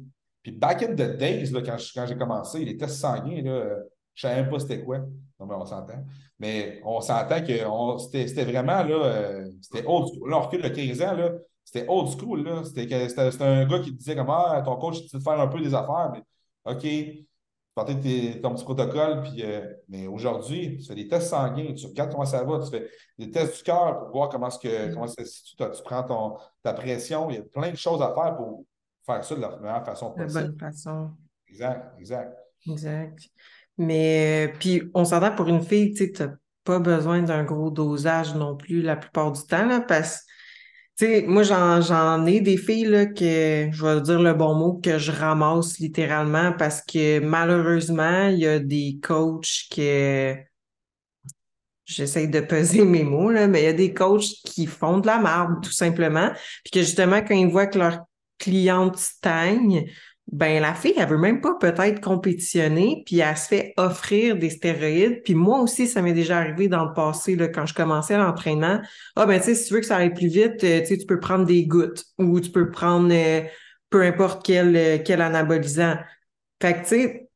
Puis back in the days, là, quand j'ai commencé, les tests sanguins, là, je ne savais même pas c'était quoi. Non, mais on s'entend. Mais on s'entend que c'était vraiment là, c'était old school. Là, on recule de 15 ans, là, c'était old school. Là. C'était un gars qui te disait comment ton coach il te dit de faire un peu des affaires, mais OK, porter ton petit protocole. Puis, mais aujourd'hui, tu fais des tests sanguins, tu regardes comment ça va, tu fais des tests du cœur pour voir si tu prends ta pression. Il y a plein de choses à faire pour faire ça de la meilleure façon De possible. bonne façon. Exact, exact. Exact. Mais puis on s'entend pour une fille, tu sais, t'as pas besoin d'un gros dosage non plus la plupart du temps, là, parce tu sais, moi j'en ai des filles là que je vais dire le bon mot que je ramasse littéralement parce que malheureusement, il y a des coachs que j'essaie de peser mes mots, là, mais il y a des coachs qui font de la merde, tout simplement. Puis que justement, quand ils voient que leur cliente stagne, ben la fille, elle veut même pas peut-être compétitionner, puis elle se fait offrir des stéroïdes. Puis moi aussi, ça m'est déjà arrivé dans le passé, là, quand je commençais l'entraînement. Ah ben tu sais, si tu veux que ça aille plus vite, tu sais, tu peux prendre des gouttes ou tu peux prendre peu importe quel anabolisant. Fait que tu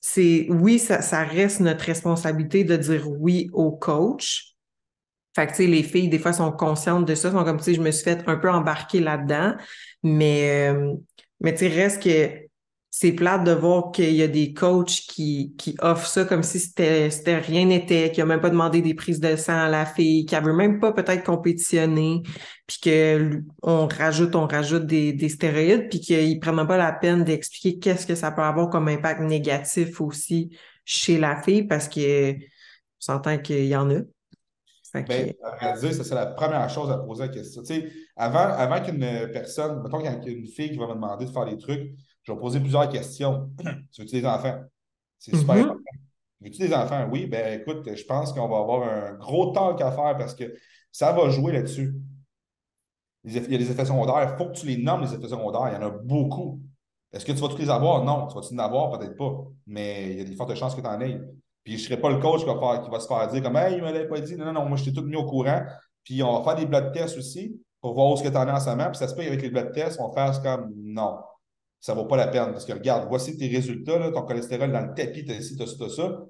sais, oui, ça reste notre responsabilité de dire oui au coach. Fait que, tu sais, les filles, des fois, sont conscientes de ça, sont comme, tu sais, je me suis fait un peu embarquer là-dedans, mais, euh, mais tu sais, reste que c'est plate de voir qu'il y a des coachs qui offrent ça comme si c'était rien n'était, qui a même pas demandé des prises de sang à la fille, qui veut même pas peut-être compétitionner, puis que on rajoute des stéroïdes, puis qu'ils prennent même pas la peine d'expliquer qu'est-ce que ça peut avoir comme impact négatif aussi chez la fille, parce que on s'entend qu'il y en a. Fait que, Ben, à vrai dire, ça, c'est la première chose à poser la question. Tu sais, avant qu'une personne, mettons qu'il y a une fille qui va me demander de faire des trucs, je vais poser plusieurs questions. Tu veux-tu des enfants? C'est super important. mhm. Veux-tu des enfants? Oui, ben écoute, je pense qu'on va avoir un gros talk à faire parce que ça va jouer là-dessus. Il y a des effets secondaires. Il faut que tu les nommes, les effets secondaires. Il y en a beaucoup. Est-ce que tu vas tous les avoir? Non. Tu vas-tu en avoir? Peut-être pas. Mais il y a des fortes chances que tu en aies. Puis je ne serai pas le coach qui va se faire dire comme Hey, il ne me l'avait pas dit. Non, non, non, moi je t'ai tout mis au courant. Puis on va faire des blood tests aussi pour voir où ce que tu en es en ce moment. Puis ça se peut qu'avec les blood tests, on fasse comme non. Ça ne vaut pas la peine. Parce que regarde, voici tes résultats, là, ton cholestérol dans le tapis, tu as ci, tu as ci, t'as ça.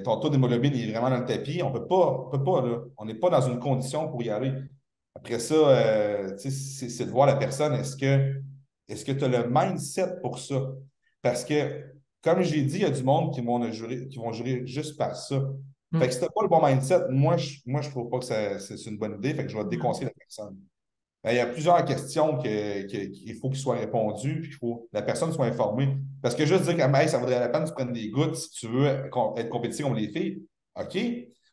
Ton taux d'hémoglobine est vraiment dans le tapis. On peut pas, là. On n'est pas dans une condition pour y aller. Après ça, tu sais, c'est de voir la personne, est-ce que tu as le mindset pour ça? Parce que, comme j'ai dit, il y a du monde qui vont jurer juste par ça. Fait que si tu n'as pas le bon mindset, moi, je trouve pas que c'est une bonne idée. Fait que je vais déconseiller la personne. Il y a plusieurs questions qu'il faut qu'il soit répondues, puis qu'il faut que la personne soit informée. Parce que juste dire que hey, ça vaudrait la peine que tu prennes des gouttes si tu veux être compétitif comme les filles. OK.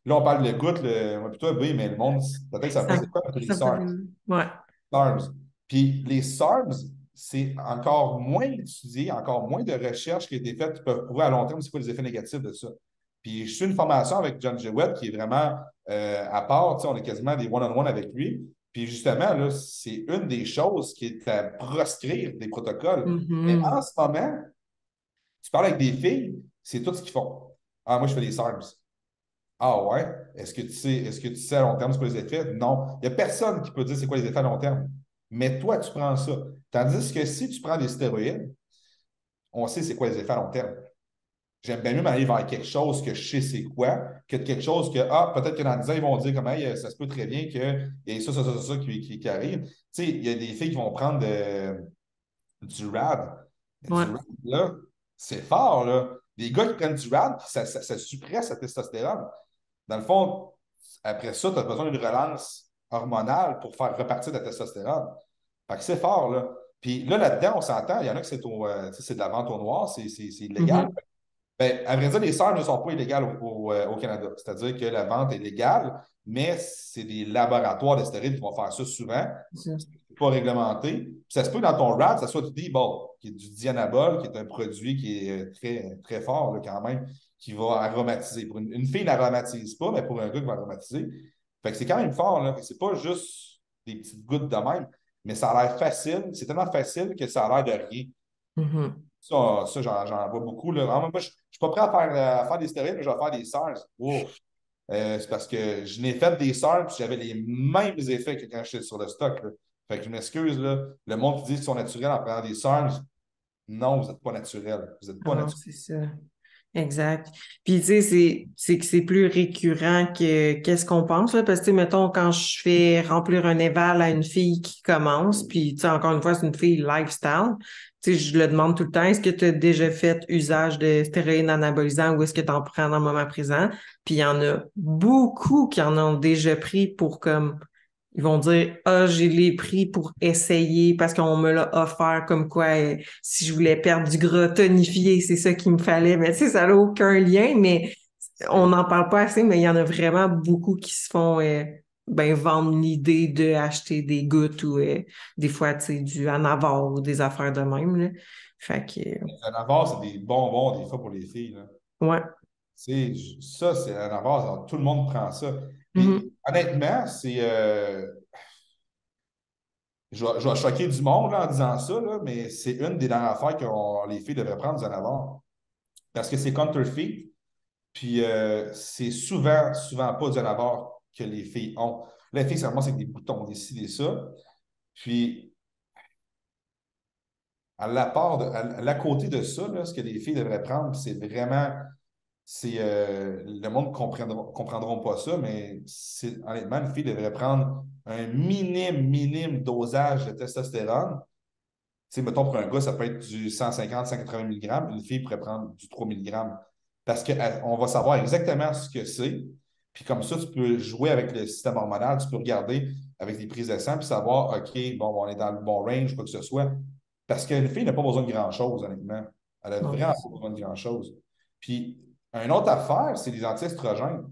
Là, on parle de gouttes, moi, plutôt, oui, mais le monde, peut-être que ça passe Ça, des quoi avec les ça peut... SARMs. Ouais. SARMs. Puis les SARMs, c'est encore moins étudié, encore moins de recherches qui ont été faites qui peuvent prouver à long terme c'est quoi les effets négatifs de ça. Puis je suis une formation avec John Jewett qui est vraiment à part, on est quasiment des one-on-one avec lui. Puis justement, là, c'est une des choses qui est à proscrire des protocoles. Mais en Mhm. ce moment, tu parles avec des filles, c'est tout ce qu'ils font. Ah, moi, je fais des SARMs. Ah ouais? Est-ce que tu sais à long terme c'est quoi les effets? Non. Il n'y a personne qui peut dire c'est quoi les effets à long terme. Mais toi, tu prends ça. Tandis que si tu prends des stéroïdes, on sait c'est quoi les effets à long terme. J'aime bien mieux m'aller vers quelque chose que je sais c'est quoi, que de quelque chose que, ah, peut-être que dans 10 ans, ils vont dire comme, hey, ça se peut très bien qu'il y ait ça qui arrive. Tu sais, il y a des filles qui vont prendre du RAD. Mais Ouais. du RAD, là, c'est fort, là. Les gars qui prennent du RAD, ça suppresse la testostérone. Dans le fond, après ça, tu as besoin d'une relance hormonale pour faire repartir la testostérone. Fait que c'est fort, là. Puis là, là-dedans, on s'entend, il y en a que c'est de la vente au noir, c'est illégal. Mhm. Ben, à vrai dire, les serres ne sont pas illégales au Canada. C'est-à-dire que la vente est légale, mais c'est des laboratoires de stéroïdes qui vont faire ça souvent. C'est ça. C'est pas réglementé. Puis ça se peut que dans ton RAD, ça soit du D-Bol, qui est du dianabol, qui est un produit qui est très, très fort là, quand même, qui va aromatiser. Pour une fille, n'aromatise pas, mais pour un gars qui va aromatiser. Fait que c'est quand même fort. Là. C'est pas juste des petites gouttes de même, mais ça a l'air facile. C'est tellement facile que ça a l'air de rien. Mhm. Ça j'en vois beaucoup. Là. Vraiment, moi, je ne suis pas prêt à faire des stéroïdes, mais je vais faire des SARS. Ouf. C'est parce que je n'ai fait des SARS et j'avais les mêmes effets que quand j'étais sur le stock. Là. Fait que je m'excuse, là. Le monde qui dit qu'ils sont naturels en prenant des SARS, non, vous n'êtes pas naturel. Vous n'êtes pas Non, naturel. c'est ça. Exact. Puis, tu sais, c'est que c'est plus récurrent que qu'est-ce qu'on pense, là, parce que, tu sais, mettons, quand je fais remplir un éval à une fille qui commence, puis, tu sais, encore une fois, c'est une fille lifestyle, tu sais, je le demande tout le temps, est-ce que tu as déjà fait usage de stéroïdes anabolisants ou est-ce que tu en prends dans le moment présent? Puis, il y en a beaucoup qui en ont déjà pris pour comme ils vont dire, ah, j'ai les pris pour essayer parce qu'on me l'a offert comme quoi si je voulais perdre du gras tonifié, c'est ça qu'il me fallait. Mais tu sais, ça n'a aucun lien, mais on n'en parle pas assez, mais il y en a vraiment beaucoup qui se font ben, vendre l'idée d'acheter des gouttes ou des fois, tu sais, du Anavar ou des affaires de même, là. Fait que, Un avare, c'est des bonbons des fois pour les filles. Là. ouais. Ça, c'est un avare. Tout le monde prend ça. Puis, Mhm. honnêtement, je vais choquer du monde là, en disant ça, là, mais c'est une des dernières affaires que les filles devraient prendre du Anavar. Parce que c'est counterfeit, puis c'est souvent, souvent pas du Anavar que les filles ont. Là, les filles, ça commence avec des boutons, des ci, des ça. Puis, à l'à côté de ça, là, ce que les filles devraient prendre, c'est vraiment le monde ne comprendront pas ça, mais honnêtement, une fille devrait prendre un minime dosage de testostérone. Tu sais, mettons, pour un gars, ça peut être du 150-180 mg. Une fille pourrait prendre du 3 mg. Parce qu'on va savoir exactement ce que c'est. Puis comme ça, tu peux jouer avec le système hormonal, tu peux regarder avec des prises de sang, puis savoir, OK, bon, on est dans le bon range, quoi que ce soit. Parce qu'une fille n'a pas besoin de grand-chose, honnêtement. Elle n'a Non, vraiment c'est pas ça. besoin de grand-chose. Puis, une autre affaire, c'est les anti-estrogènes.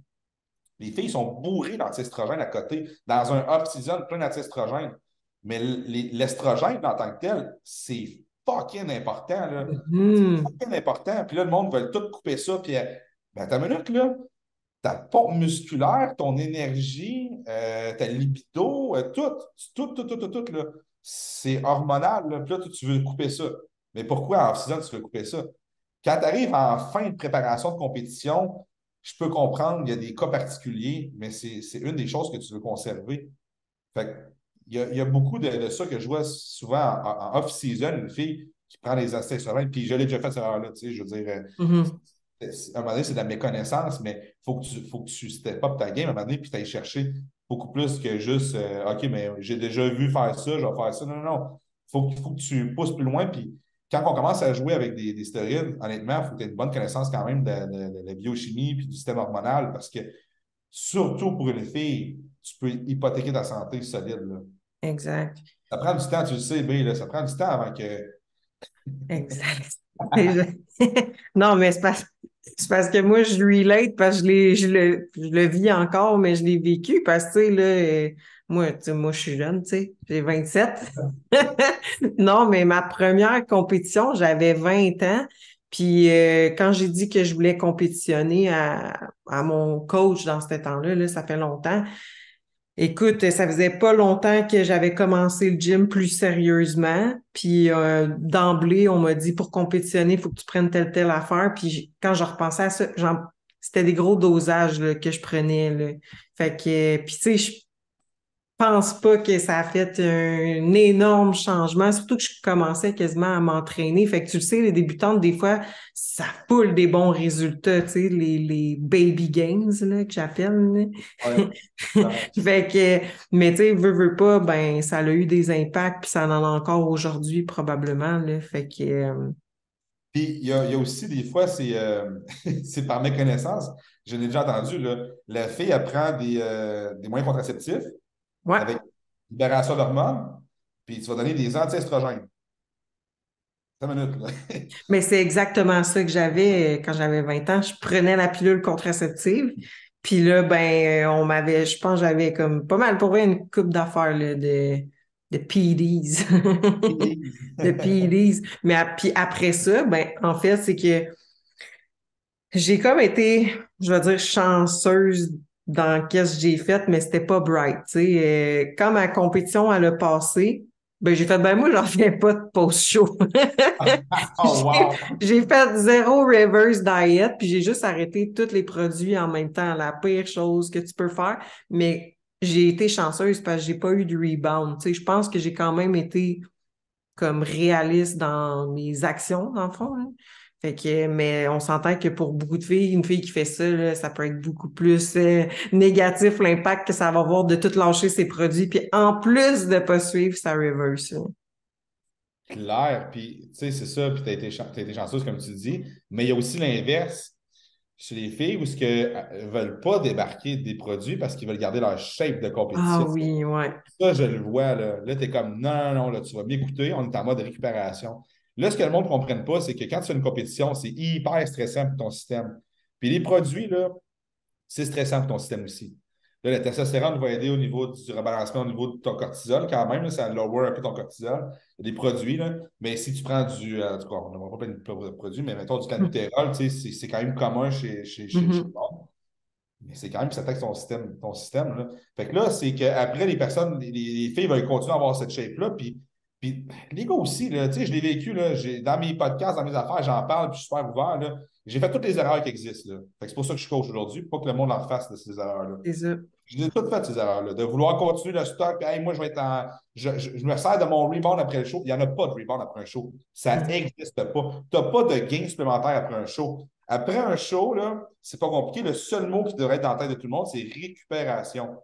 Les filles sont bourrées d'anti-estrogènes à côté, dans un off-season plein d'anti-estrogènes. Mais l'estrogène en tant que tel, c'est fucking important, là. C'est Mhm. fucking important. Puis là, le monde veut tout couper ça. Puis, ben, t'as une minute, là. Ta pompe musculaire, ton énergie, ta libido, tout, là. C'est hormonal, là. Puis là, tu veux couper ça. Mais pourquoi en off-season, tu veux couper ça? Quand tu arrives en fin de préparation de compétition, je peux comprendre, il y a des cas particuliers, mais c'est une des choses que tu veux conserver. Fait que, il y a beaucoup de ça que je vois souvent en off-season, une fille qui prend les anticoagulants, puis je l'ai déjà fait cette erreur-là, tu sais, je veux dire, Mhm. à un moment donné, c'est de la méconnaissance, mais il faut que tu step up ta game à un moment donné, puis tu ailles chercher beaucoup plus que juste OK, mais j'ai déjà vu faire ça, je vais faire ça. Non, non, non. Il faut que tu pousses plus loin. Puis quand on commence à jouer avec des stéroïdes, honnêtement, il faut que tu aies une bonne connaissance quand même de la biochimie puis du système hormonal parce que surtout pour une fille, tu peux hypothéquer ta santé solide, là. Exact. Ça prend du temps, tu le sais, B, là, ça prend du temps avant que. Exact. Non, mais c'est parce que moi, je relate parce que je le vis encore, mais je l'ai vécu parce que, tu sais, là, moi, je suis jeune, tu sais, j'ai 27. Non, mais ma première compétition, j'avais 20 ans. Puis quand j'ai dit que je voulais compétitionner à mon coach dans ce temps-là, là, ça fait longtemps. Écoute, ça faisait pas longtemps que j'avais commencé le gym plus sérieusement. Puis d'emblée, on m'a dit pour compétitionner, il faut que tu prennes telle affaire. Puis quand je repensais à ça, c'était des gros dosages là, que je prenais. Là. Fait que, puis tu sais, je pense pas que ça a fait un énorme changement, surtout que je commençais quasiment à m'entraîner. Fait que tu le sais, les débutantes, des fois, ça foule des bons résultats, tu sais, les baby gains, là, que j'appelle. Là. Ouais. Fait que, mais tu sais, veux pas, ben, ça a eu des impacts, puis ça en a encore aujourd'hui, probablement, là. Fait que, Puis il y a aussi des fois, c'est par méconnaissance. Je l'ai déjà entendu, là. La fille, elle prend des moyens contraceptifs ouais. avec libération d'hormones, puis tu vas donner des anti-estrogènes. 5 minutes, là. Mais c'est exactement ça que j'avais quand j'avais 20 ans. Je prenais la pilule contraceptive. Puis là, ben, je pense, que j'avais comme pas mal pour vrai une coupe d'affaires là, de PEDs. De PEDs. Mais puis après ça, ben, en fait, c'est que j'ai comme été, je vais dire, chanceuse dans qu'est-ce que j'ai fait, mais c'était pas bright. Tu sais. Quand ma compétition elle a passé, ben j'ai fait ben moi j'en reviens pas de post-show. Oh, J'ai wow! j'ai fait zéro reverse diet, puis j'ai juste arrêté tous les produits en même temps, la pire chose que tu peux faire. Mais j'ai été chanceuse parce que j'ai pas eu de rebound. Tu sais, je pense que j'ai quand même été comme réaliste dans mes actions, dans le fond. Hein. Fait que, mais on s'entend que pour beaucoup de filles, une fille qui fait ça, là, ça peut être beaucoup plus négatif l'impact que ça va avoir de tout lâcher ses produits, puis en plus de pas suivre sa reverse. Là. Clair, puis tu sais, c'est ça, puis t'as été chanceuse, comme tu dis, mais il y a aussi l'inverse chez les filles où ne veulent pas débarquer des produits parce qu'ils veulent garder leur shape de Ah compétition. oui, ouais. Ça, je le vois, là. Là, tu es comme, non, non, non, là, tu vas m'écouter, on est en mode récupération. Là, ce que le monde ne comprenne pas, c'est que quand tu fais une compétition, c'est hyper stressant pour ton système. Puis les produits, là, c'est stressant pour ton système aussi. Là, la testostérone va aider au niveau du rebalancement, au niveau de ton cortisol, quand même, là, ça lower un peu ton cortisol. Il y a des produits, là, mais si tu prends en tout cas, on n'aura pas plein de produits, mais mettons du clanbuterol, tu sais, c'est quand même commun chez le Mhm. monde. Mais c'est quand même que ça attaque ton système, là. Fait que là, c'est qu'après, les personnes, les filles veulent continuer à avoir cette shape-là. Puis les gars aussi, là, tu sais, je l'ai vécu, là, dans mes podcasts, dans mes affaires, j'en parle, puis je suis super ouvert, là. J'ai fait toutes les erreurs qui existent, là. Fait que c'est pour ça que je suis coach aujourd'hui, pour pas que le monde en refasse de ces erreurs-là. C'est ça. Je les ai toutes faites, ces erreurs-là. De vouloir continuer le stock, puis hey, moi, je vais être en. Je me sers de mon rebound après le show. Il n'y en a pas de rebound après un show. Ça n'existe pas. Tu n'as pas de gain supplémentaire après un show. Après un show, là, c'est pas compliqué. Le seul mot qui devrait être dans la tête de tout le monde, c'est récupération.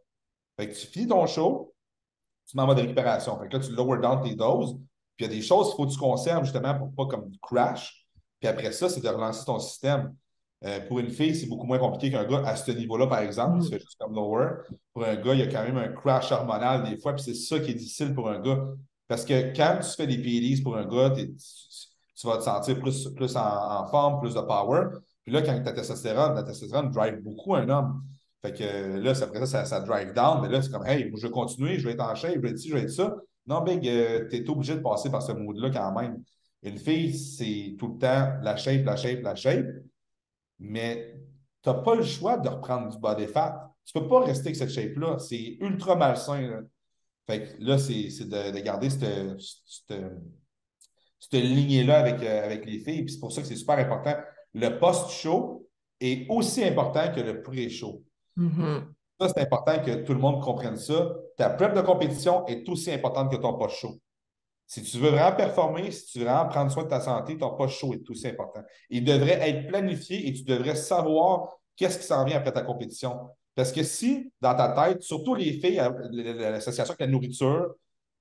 Fait que tu finis ton show, tu m'en vas de récupération. Fait que là, tu lower down tes doses. Puis il y a des choses qu'il faut que tu conserves justement pour pas comme crash. Puis après ça, c'est de relancer ton système. Pour une fille, c'est beaucoup moins compliqué qu'un gars à ce niveau-là, par exemple, qui se fait juste comme lower. Pour un gars, il y a quand même un crash hormonal des fois, puis c'est ça qui est difficile pour un gars. Parce que quand tu fais des PEDs pour un gars, tu vas te sentir plus en forme, plus de power. Puis là, quand la testostérone drive beaucoup un homme. Fait que là, après ça drive down, mais là, c'est comme, hey, je vais continuer, je vais être en shape, je vais être ci, je vais être ça. Non, Big, tu es obligé de passer par ce mode-là quand même. Une fille, c'est tout le temps la shape, la shape, la shape, mais tu n'as pas le choix de reprendre du body fat. Tu ne peux pas rester avec cette shape-là. C'est ultra malsain, là. Fait que là, c'est de garder cette lignée-là avec les filles. Puis c'est pour ça que c'est super important. Le post-show est aussi important que le pré-show. Mhm. Ça, c'est important que tout le monde comprenne ça. Ta prep de compétition est aussi importante que ton post-show. Si tu veux vraiment performer, si tu veux vraiment prendre soin de ta santé, ton post-show est aussi important. Il devrait être planifié et tu devrais savoir qu'est-ce qui s'en vient après ta compétition. Parce que si, dans ta tête, surtout les filles, l'association avec la nourriture,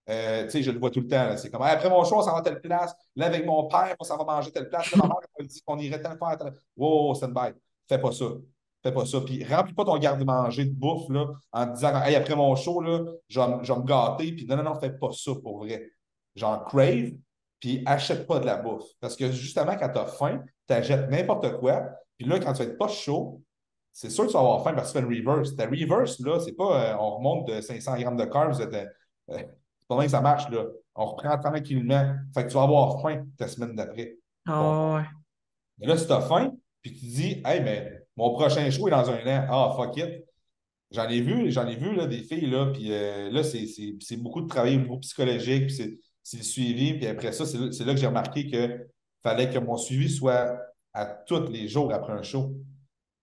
tu sais, je le vois tout le temps. C'est comme après mon show, on s'en va à telle place. Là, avec mon père, on s'en va manger telle place. Là, ma mère, elle me dit qu'on irait telle fois. Wow, c'est une bête. Fais pas ça. Fais pas ça. Puis remplis pas ton garde-manger de bouffe là, en te disant hey, après mon show, là, je vais me gâter. Puis non, non, non, fais pas ça pour vrai. Genre crave, puis achète pas de la bouffe. Parce que justement, quand tu as faim, tu achètes n'importe quoi. Puis là, quand tu vas être pas chaud, c'est sûr que tu vas avoir faim parce que tu fais le reverse. Ta reverse, là, c'est pas on remonte de 500 grammes de carbs. C'est pas vrai que ça marche, là. On reprend tranquillement. Fait que tu vas avoir faim ta semaine d'après. Bon. Ah ouais. Mais là, si tu as faim, puis tu te dis, hey, mais mon prochain show est dans un an. Ah, fuck it. J'en ai vu là, des filles, là, puis là, c'est beaucoup de travail au niveau psychologique, puis c'est le suivi. Puis après ça, c'est là que j'ai remarqué qu'il fallait que mon suivi soit à tous les jours après un show.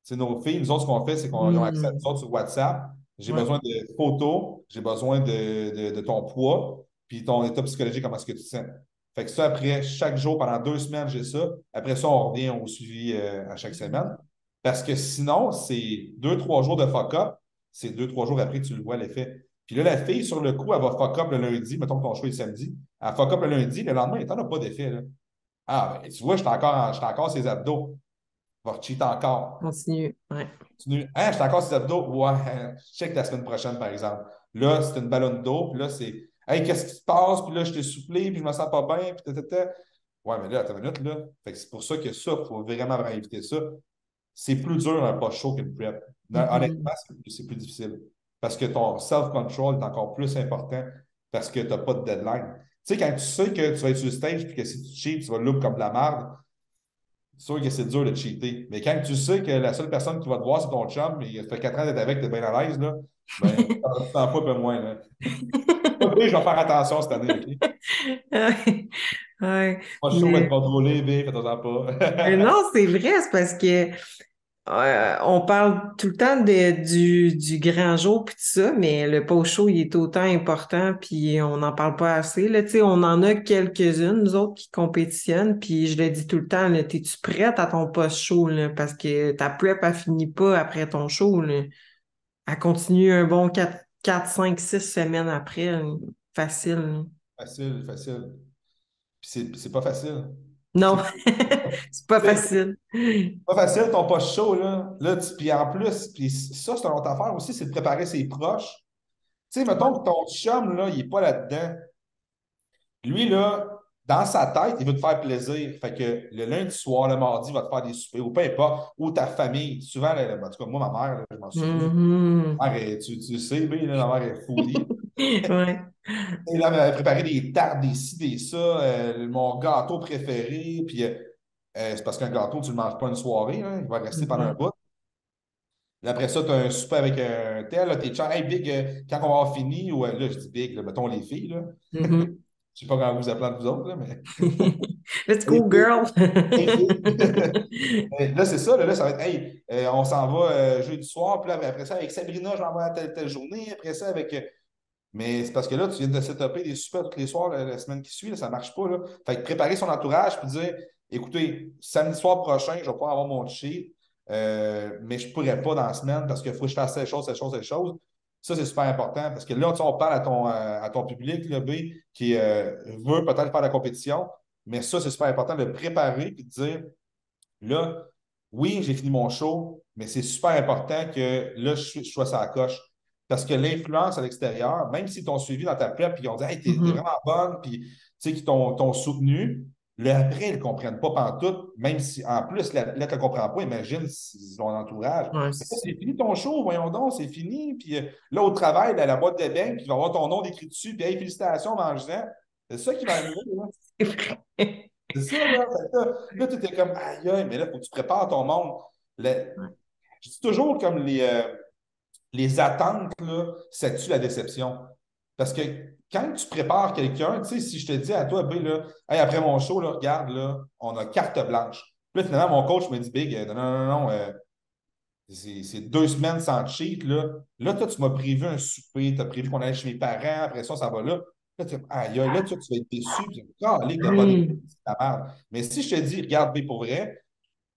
C'est nos filles, nous autres, ce qu'on fait, c'est qu'on ont accès à nous autres sur WhatsApp. J'ai Ouais. besoin de photos, j'ai besoin de ton poids, puis ton état psychologique, comment est-ce que tu te sens. Fait que ça, après, chaque jour, pendant 2 semaines, j'ai ça. Après ça, on revient au suivi à chaque semaine. Parce que sinon, c'est 2, 3 jours de fuck-up. C'est 2, 3 jours après que tu le vois, l'effet. Puis là, la fille, sur le coup, elle va fuck-up le lundi. Mettons que ton show est le samedi. Elle fuck-up le lundi. Le lendemain, elle n'en a pas d'effet, là. Ah, ben, tu vois, j'étais encore ses abdos. Va cheat encore. Continue. Ouais. Continue. Hein, j'étais encore ses abdos. Ouais, check la semaine prochaine, par exemple. Là, c'est une ballonne d'eau. Puis là, c'est hey, qu'est-ce qui se passe? Puis là, je t'ai soufflé, puis je me sens pas bien. Puis tata. Ouais, mais là, attends une minute, là. Fait que c'est pour ça que ça, il faut vraiment éviter ça. C'est plus dur un post show qu'une prep. Honnêtement, Mhm. c'est plus difficile. Parce que ton self-control est encore plus important parce que tu n'as pas de deadline. Tu sais, quand tu sais que tu vas être sur le stage et que si tu cheats, tu vas look comme de la merde, c'est sûr que c'est dur de cheater. Mais quand tu sais que la seule personne qui va te voir, c'est ton chum, et il fait 4 ans d'être avec, t'es bien à l'aise, là, ben, tu t'en fous un peu moins. Là. Ok, je vais faire attention cette année, OK? Ouais. Ouais. Moi, je suis sûr va être Mais, contrôlé, mais fais-toi mais pas. non, c'est vrai, c'est parce que on parle tout le temps du grand jour puis tout ça, mais le post-show, il est autant important puis on n'en parle pas assez. Là, tu sais, on en a quelques-unes, nous autres, qui compétitionnent, puis je le dis tout le temps, là, t'es-tu prête à ton post-show, là, parce que ta prep, elle finit pas après ton show, là. Elle continue un bon 4, 5, 6 semaines après, là. Facile, là. Facile, facile. Puis c'est pas facile. Non, C'est c'est pas facile. pas facile ton post chaud, là. Puis en plus, puis ça, c'est une autre affaire aussi, c'est de préparer ses proches. Tu sais, mettons que ton chum, là, il n'est pas là-dedans. Lui, là, dans sa tête, il veut te faire plaisir. Fait que le lundi soir, le mardi, il va te faire des soupers, ou peu importe, ou ta famille. Souvent, en tout cas, moi, ma mère, là, je m'en souviens. Mhm. Ma mère, tu sais, bien, là, ma mère est foodie. Ouais. Et là, elle m'avait préparé des tartes, des ci, des ça, mon gâteau préféré. Puis c'est parce qu'un gâteau, tu ne le manges pas une soirée, hein, il va rester pendant un Mhm. bout. Là, après ça, tu as un souper avec un tel, là, t'es genre, hey, Big, quand on va avoir fini, ou là, je dis Big, là, mettons les filles, là. Mhm. Je sais pas comment vous appelez vous autres, là, mais Let's les go, filles, girl! les filles. Là, c'est ça, là, ça va être, hey, on s'en va jeudi soir, puis là, après ça, avec Sabrina, je m'en vais à telle journée, après ça, avec. Mais c'est parce que là, tu viens de setuper des super tous les soirs la semaine qui suit, là, ça ne marche pas, là. Fait que préparer son entourage, puis dire, écoutez, samedi soir prochain, je vais pouvoir avoir mon cheat, mais je ne pourrais pas dans la semaine parce qu'il faut que je fasse ces choses, ces choses, ces choses. Ça, c'est super important parce que là, tu sais, on parle à ton public, là, B, qui veut peut-être faire la compétition, mais ça, c'est super important de le préparer et de dire, là, oui, j'ai fini mon show, mais c'est super important que là, je sois sur la coche. Parce que l'influence à l'extérieur, même s'ils t'ont suivi dans ta prep et qu'ils ont dit Hey, t'es Mhm. vraiment bonne, puis tu sais, qu'ils t'ont soutenu, là, après, ils ne comprennent pas pantoute, même si en plus, l'athlète ne comprend pas, imagine s'ils ont un entourage. Ouais, Mais là, c'est ça. c'est fini ton show, voyons donc, c'est fini. Puis là, au travail, dans la boîte de bain, puis il va avoir ton nom décrit dessus, puis hey, félicitations, mange-en. C'est ça qui va arriver, là. C'est vrai. C'est ça, là. Fait que là, tu étais comme, aïe, aïe, mais là, il faut que tu prépares ton monde. Ouais. Je dis toujours comme les attentes, là, ça tue la déception. Parce que quand tu prépares quelqu'un, tu sais, si je te dis à toi, B, là, hey, après mon show, là, regarde, là, on a carte blanche. Puis là, finalement, mon coach me dit, Big, non, non, non, non, c'est 2 semaines sans cheat, là. Là, toi, tu m'as prévu un souper, tu as prévu qu'on allait chez mes parents, après ça va là. Là, tu aïe, aïe, là, tu vas être déçu, puis tu n'as pas des Hum. c'est de la merde. Mais si je te dis, regarde, B, pour vrai,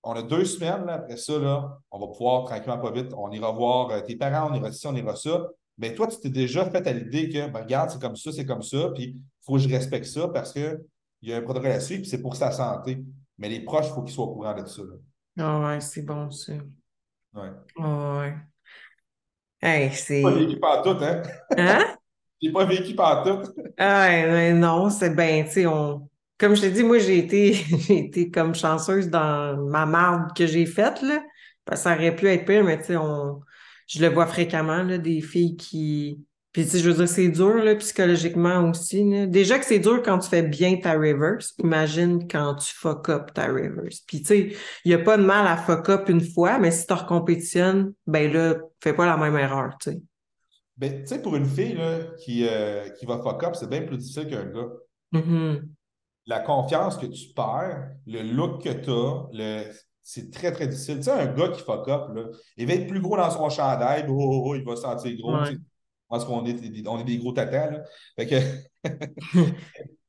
on a 2 semaines, là, après ça, là, on va pouvoir tranquillement, pas vite, on ira voir tes parents, on ira ci, on ira ça. Mais toi, tu t'es déjà fait à l'idée que, ben, regarde, c'est comme ça, puis il faut que je respecte ça parce qu'il y a un protocole à suivre, puis c'est pour sa santé. Mais les proches, il faut qu'ils soient au courant de ça, là. Ah ouais, c'est bon, ça. Ouais. Ah ouais. Hey, Pas c'est. vécu par tout, hein? Hein? J'ai pas vécu par tout. Ah ouais, non, c'est bien, tu sais, comme je t'ai dit, moi, j'ai été, j'ai été comme chanceuse dans ma marde que j'ai faite, là. Parce que ça aurait pu être pire, mais tu sais, je le vois fréquemment, là, des filles qui. Puis, tu sais, je veux dire, c'est dur, là, psychologiquement aussi, là. Déjà que c'est dur quand tu fais bien ta reverse, imagine quand tu fuck up ta reverse. Puis, tu sais, il n'y a pas de mal à fuck up une fois, mais si tu recompétitionnes, ben là, fais pas la même erreur, tu sais. Ben, tu sais, pour une fille là, qui va fuck up, c'est bien plus difficile qu'un gars. Mhm. La confiance que tu perds, le look que tu as, c'est très, très difficile. Tu sais, un gars qui fuck up, là, il va être plus gros dans son chandail, il va se sentir gros. Tu Ouais. sais. Parce qu'on est, on est des gros tatas. Là. Fait que, tu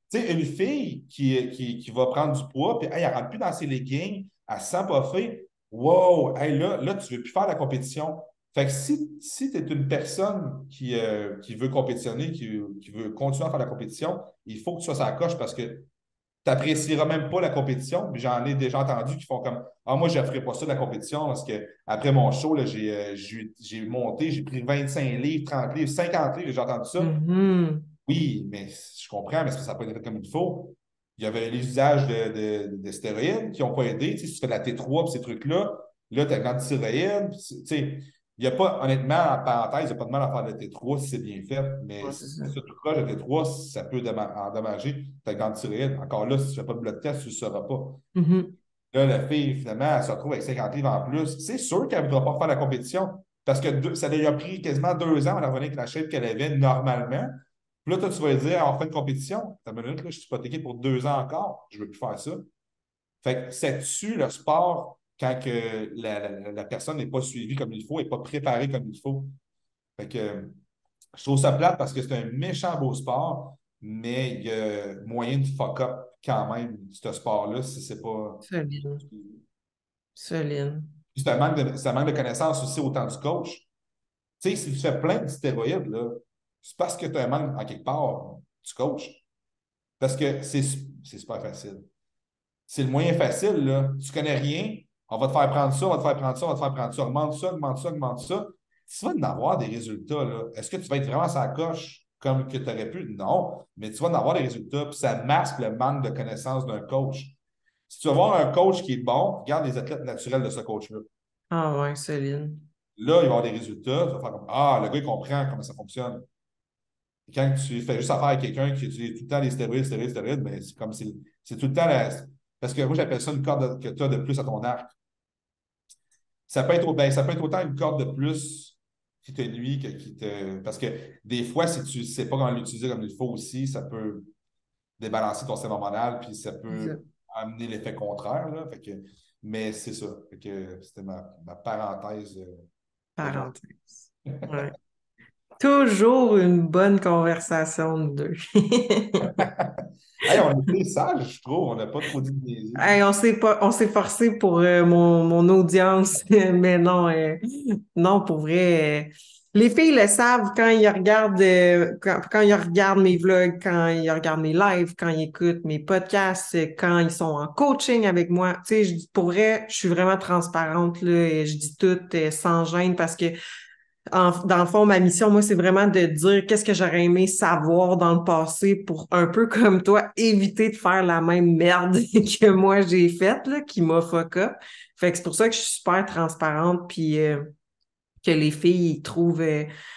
sais, une fille qui va prendre du poids, puis hey, elle ne rentre plus dans ses leggings, elle se sent pas fait. Wow, hey, là, tu ne veux plus faire la compétition. Fait que si tu es une personne qui veut compétitionner, qui veut continuer à faire la compétition, il faut que tu sois sa coche parce que tu n'apprécieras même pas la compétition. Puis j'en ai déjà entendu qui font comme Ah, moi, je ne ferai pas ça de la compétition parce que après mon show, là, j'ai monté, j'ai pris 25 livres, 30 livres, 50 livres, j'ai entendu ça. Mhm. Oui, mais je comprends, mais ça n'a pas été fait comme il faut. Il y avait les usages de stéroïdes qui n'ont pas aidé. Tu sais, si tu fais de la T3 et ces trucs-là, là, tu as de thyroïde. Tu sais, il n'y a pas, honnêtement, en parenthèse, il n'y a pas de mal à faire de la T3 si c'est bien fait, mais Ouais, c'est ça. ce truc-là de T3, ça peut endommager ta glande thyroïde. Encore là, si tu ne fais pas de blood test, tu ne le sauras pas. Mhm. Là, la fille, finalement, elle se retrouve avec 50 livres en plus. C'est sûr qu'elle ne voudra pas faire la compétition parce que ça lui a pris quasiment 2 ans à revenir avec la shape qu'elle avait normalement. Puis là, toi, tu vas lui dire, on fait une compétition. T'as une minute, là, je suis hypothéqué pour 2 ans encore. Je ne veux plus faire ça. Fait que ça tue le sport quand que la personne n'est pas suivie comme il faut, n'est pas préparée comme il faut. Fait que je trouve ça plate parce que c'est un méchant beau sport, mais il y a moyen de fuck up quand même, ce sport-là, si c'est pas. Solide. Solide. Puis c'est un manque de connaissances aussi autant du coach. Tu sais, si tu fais plein de stéroïdes, là, c'est parce que tu as un manque en quelque part du coach. Parce que c'est super facile. C'est le moyen facile, là. Tu connais rien, on va te faire prendre ça, on va te faire prendre ça, on va te faire prendre ça, augmente ça, augmente ça, augmente ça. Tu vas en avoir des résultats, là. Est-ce que tu vas être vraiment sa coche comme que tu aurais pu? Non, mais tu vas en avoir des résultats, puis ça masque le manque de connaissances d'un coach. Si tu vas voir un coach qui est bon, regarde les athlètes naturels de ce coach-là. Ah ouais, solide. Là, il va y avoir des résultats. Tu vas faire comme Ah, le gars, il comprend comment ça fonctionne. Et quand tu fais juste affaire avec quelqu'un qui utilise tout le temps des stéroïdes, stéroïdes, stéroïdes, ben, c'est comme c'est tout le temps Parce que moi, j'appelle ça une corde que tu as de plus à ton arc. ça peut être autant une corde de plus qui te nuit que qui te. Parce que des fois, si tu ne sais pas comment l'utiliser comme il faut aussi, ça peut débalancer ton système hormonal, puis ça C'est ça. peut amener l'effet contraire. Là. Mais c'est ça. C'était ma parenthèse de mon. Parenthèse. Ouais. Toujours une bonne conversation, nous deux. Hey, on a été sages, je trouve. On n'a pas trop dit de niaiseries. Hey, on s'est forcé pour mon audience, mais non, non, pour vrai. Les filles le savent quand ils regardent, quand ils regardent mes vlogs, quand ils regardent mes lives, quand ils écoutent mes podcasts, quand ils sont en coaching avec moi. Tu sais, pour vrai, je suis vraiment transparente, là, et je dis tout sans gêne parce que dans le fond, ma mission, moi, c'est vraiment de dire qu'est-ce que j'aurais aimé savoir dans le passé pour un peu comme toi, éviter de faire la même merde que moi j'ai faite, là, qui m'a fuck up. Fait que c'est pour ça que je suis super transparente, puis que les filles ils trouvent.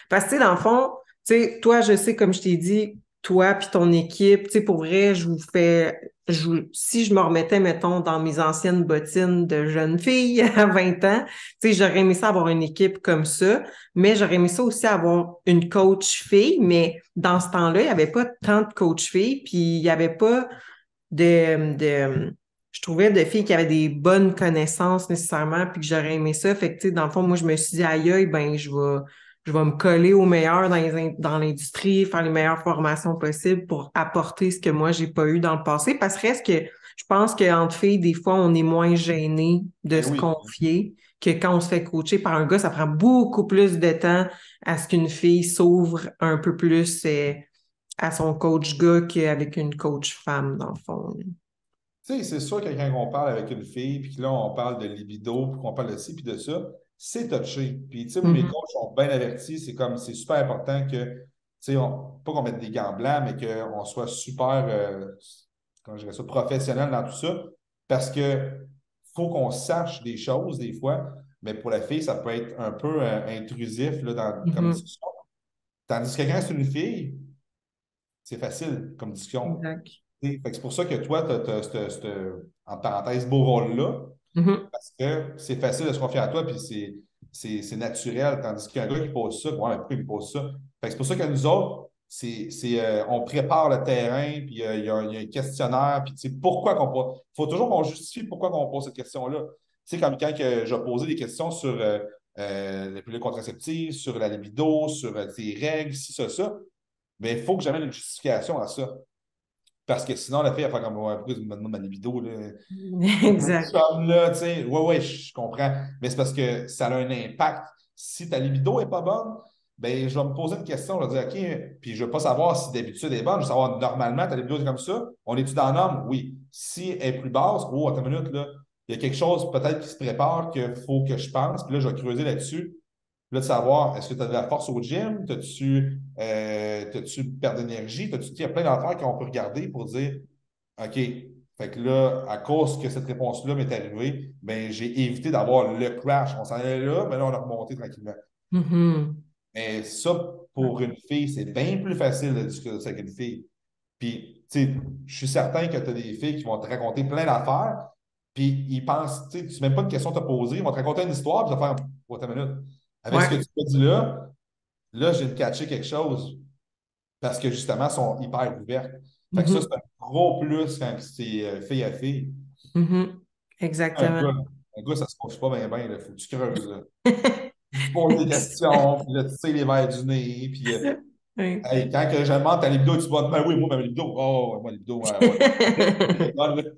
Parce que, tu sais, dans le fond, tu sais, toi, je sais, comme je t'ai dit, toi puis ton équipe, tu sais, pour vrai, si je me remettais, mettons, dans mes anciennes bottines de jeune fille à 20 ans, tu sais, j'aurais aimé ça avoir une équipe comme ça, mais j'aurais aimé ça aussi avoir une coach fille, mais dans ce temps-là, il n'y avait pas tant de coach filles, puis il n'y avait pas je trouvais de filles qui avaient des bonnes connaissances nécessairement, puis que j'aurais aimé ça. Fait que, tu sais, dans le fond, moi, je me suis dit, aïe, aïe, ben, je vais me coller au meilleur dans l'industrie, faire les meilleures formations possibles pour apporter ce que moi, j'ai pas eu dans le passé. Parce que reste que je pense qu'entre filles, des fois, on est moins gêné de Ben se oui. confier que quand on se fait coacher par un gars, ça prend beaucoup plus de temps à ce qu'une fille s'ouvre un peu plus, à son coach gars qu'avec une coach femme, dans le fond. Tu sais, c'est sûr que quand on parle avec une fille, puis que là, on parle de libido, puis qu'on parle de ci, puis de ça, c'est touché. Puis, tu sais, mes Mhm, coachs sont bien avertis. C'est super important que, tu sais, pas qu'on mette des gants blancs, mais qu'on soit super, comment je dirais ça, professionnel dans tout ça. Parce que faut qu'on sache des choses, des fois. Mais pour la fille, ça peut être un peu intrusif, là, comme mhm, discussion. Tandis que quand c'est une fille, c'est facile comme discussion. exact. Fait que c'est pour ça que toi, tu as, en parenthèse, beau rôle-là, Mhm, parce que c'est facile de se confier à toi, puis c'est naturel. Tandis qu'un gars qui pose ça, ouais, mais pourquoi il pose ça? Fait que c'est pour ça que nous autres, on prépare le terrain, puis il y a un questionnaire, puis tu sais, pourquoi qu'on pose. Il faut toujours qu'on justifie pourquoi on pose cette question-là. Tu sais, comme quand que j'ai posé des questions sur les pilules contraceptives, sur la libido, sur tes règles, ci, ça, mais il faut que j'amène une justification à ça. Parce que sinon, la fille, elle fait comme, ouais, pourquoi tu me demandes ma libido, là? exact. Comme là, tu sais, ouais, je comprends. Mais c'est parce que ça a un impact. Si ta libido n'est pas bonne, ben, je vais me poser une question. Je vais dire, OK, puis je ne vais pas savoir si d'habitude elle est bonne. Je vais savoir, normalement, ta libido est comme ça. On est-tu dans l'homme? Oui. Si elle est plus basse, oh, attends une minute, là. Il y a quelque chose peut-être qui se prépare qu'il faut que je pense. Puis là, je vais creuser là-dessus. Là, de savoir, est-ce que tu as de la force au gym? T'as-tu perte d'énergie? Il y a plein d'affaires qu'on peut regarder pour dire, OK, fait que là, à cause que cette réponse-là m'est arrivée, ben, j'ai évité d'avoir le crash. On s'en allait là, mais là, on a remonté tranquillement. Mhm. Mais ça, pour une fille, c'est bien plus facile de discuter de ça qu'une fille. Puis, tu sais, je suis certain que tu as des filles qui vont te raconter plein d'affaires, puis ils pensent, tu sais, c'est même pas une question à te poser, ils vont te raconter une histoire, puis tu vas faire, oh, attends une minute. Avec ce que Ouais. tu m'as dit là, j'ai catché quelque chose parce que justement, elles sont hyper ouvertes. Fait que ça, c'est Mhm. un gros plus quand c'est fille à fille. Mhm. Un Exactement. gars, un gars, ça se confie pas bien, bien. Il faut que tu creuses. Là. Tu poses des questions, puis là, tu sais les verres du nez. Puis, Ouais. hey, quand que je demande ta libido, tu vas ben oui, moi, ma libido. Oh, ouais, moi, libido, ouais, ouais.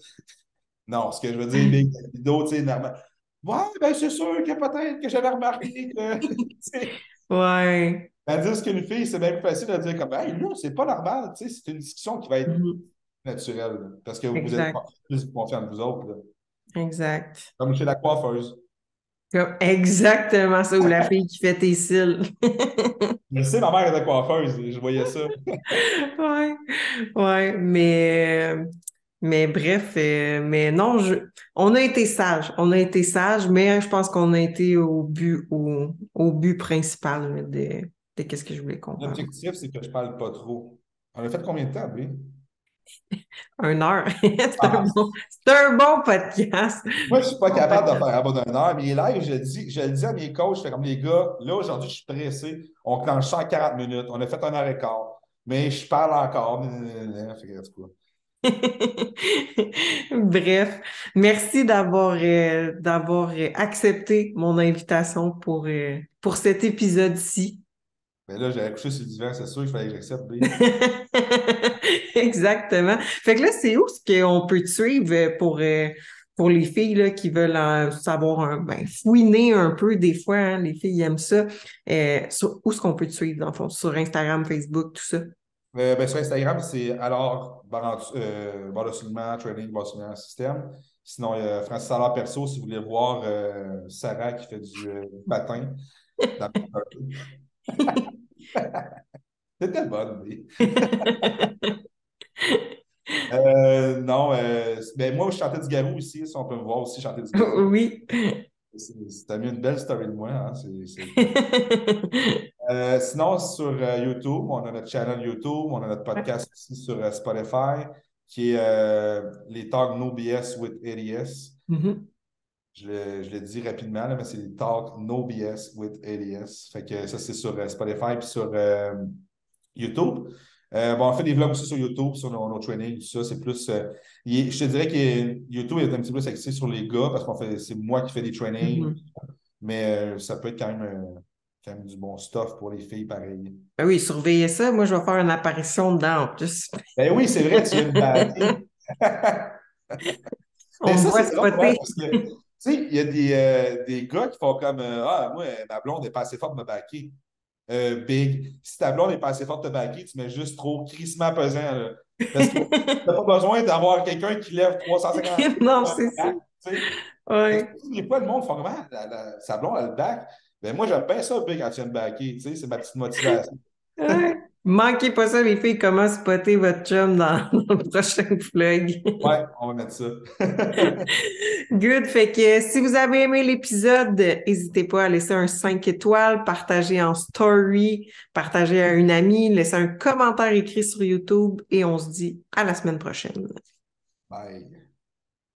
Non, ce que je veux dire, big libido, tu sais, normal. Ouais, ben c'est sûr que peut-être que j'avais remarqué que. Tu sais. Ouais. Tandis qu'une fille, c'est bien plus facile de dire comme, hey, là, c'est pas normal. Tu sais, c'est une discussion qui va être Mhm. naturelle. Là, parce que vous êtes Exact. plus confiants de vous autres. Là. Exact. Comme chez la coiffeuse. Exactement ça, ou la fille qui fait tes cils. Je sais, ma mère était coiffeuse, je voyais ça. Ouais, ouais, mais bref, mais non, on a été sages, mais je pense qu'on a été au but principal là, de qu'est-ce que je voulais qu'on parle. L'objectif, c'est que je parle pas trop. On a fait combien de temps, lui? 1 heure. Ah, C'est un bon podcast. moi, je suis pas Bon capable de podcast. faire en bas d'une heure. Mais les lives, je le dis à mes coachs, je fais comme les gars, là, aujourd'hui, je suis pressé. On clenche ça en 40 minutes. On a fait 1 heure et quart. Mais je parle encore. Fait que, en tout cas. Bref, merci d'avoir accepté mon invitation pour cet épisode-ci. Mais là, j'avais couché sur le divan, c'est sûr qu'il fallait que j'accepte B. Exactement. Fait que là, c'est où ce qu'on peut te suivre pour les filles là, qui veulent savoir fouiner un peu des fois, hein, les filles aiment ça. Où est-ce qu'on peut te suivre, dans le fond? Sur Instagram, Facebook, tout ça? Sur Instagram, c'est alors barre de soulignement, training, barre de soulignement, système. Sinon, il y a Francis Allard Perso, si vous voulez voir Sarah qui fait du patin. Dans- C'était bonne, mais. Non, moi, je chantais du garou ici, si on peut me voir aussi chanter du garou. Oui. T'as mis une belle story de moi, hein? C'est cool. Sinon, sur YouTube, on a notre channel YouTube, on a notre podcast aussi sur Spotify, qui est les Talk No BS with ADS. Mhm. Je le dis rapidement, là, mais c'est les Talk No BS with ADS. Fait que ça, c'est sur Spotify puis sur YouTube. On fait des vlogs aussi sur YouTube, sur nos trainings, tout ça. C'est plus. Je te dirais que YouTube est un petit peu plus axé sur les gars parce c'est moi qui fais des trainings, Mhm. mais ça peut être quand même du bon stuff pour les filles, pareil. Ah oui, surveillez ça. Moi, je vais faire une apparition dedans en plus. Ben oui, c'est vrai, tu viens de baquer. On Mais me ça, voit c'est drôle, ouais, spotter. parce que, tu sais, il y a des gars qui font comme Ah, moi, ma blonde n'est pas assez forte de me baquer. Big. Si ta blonde n'est pas assez forte de te baquer, tu mets juste trop crissement pesant, là. Parce que tu n'as pas besoin d'avoir quelqu'un qui lève 350 Non, livres c'est ça. back, tu sais. Fait Ouais. que des fois, le monde fait comment? Sa blonde, elle le back. Ben, moi, j'aime bien ça, Big, quand tu viens de backer. Tu sais, c'est ma petite motivation. Ouais. Manquez pas ça, les filles, comment spotter votre chum dans le prochain vlog. Ouais, on va mettre ça. Good. Fait que si vous avez aimé l'épisode, n'hésitez pas à laisser un 5 étoiles, partager en story, partager à une amie, laisser un commentaire écrit sur YouTube et on se dit à la semaine prochaine. Bye.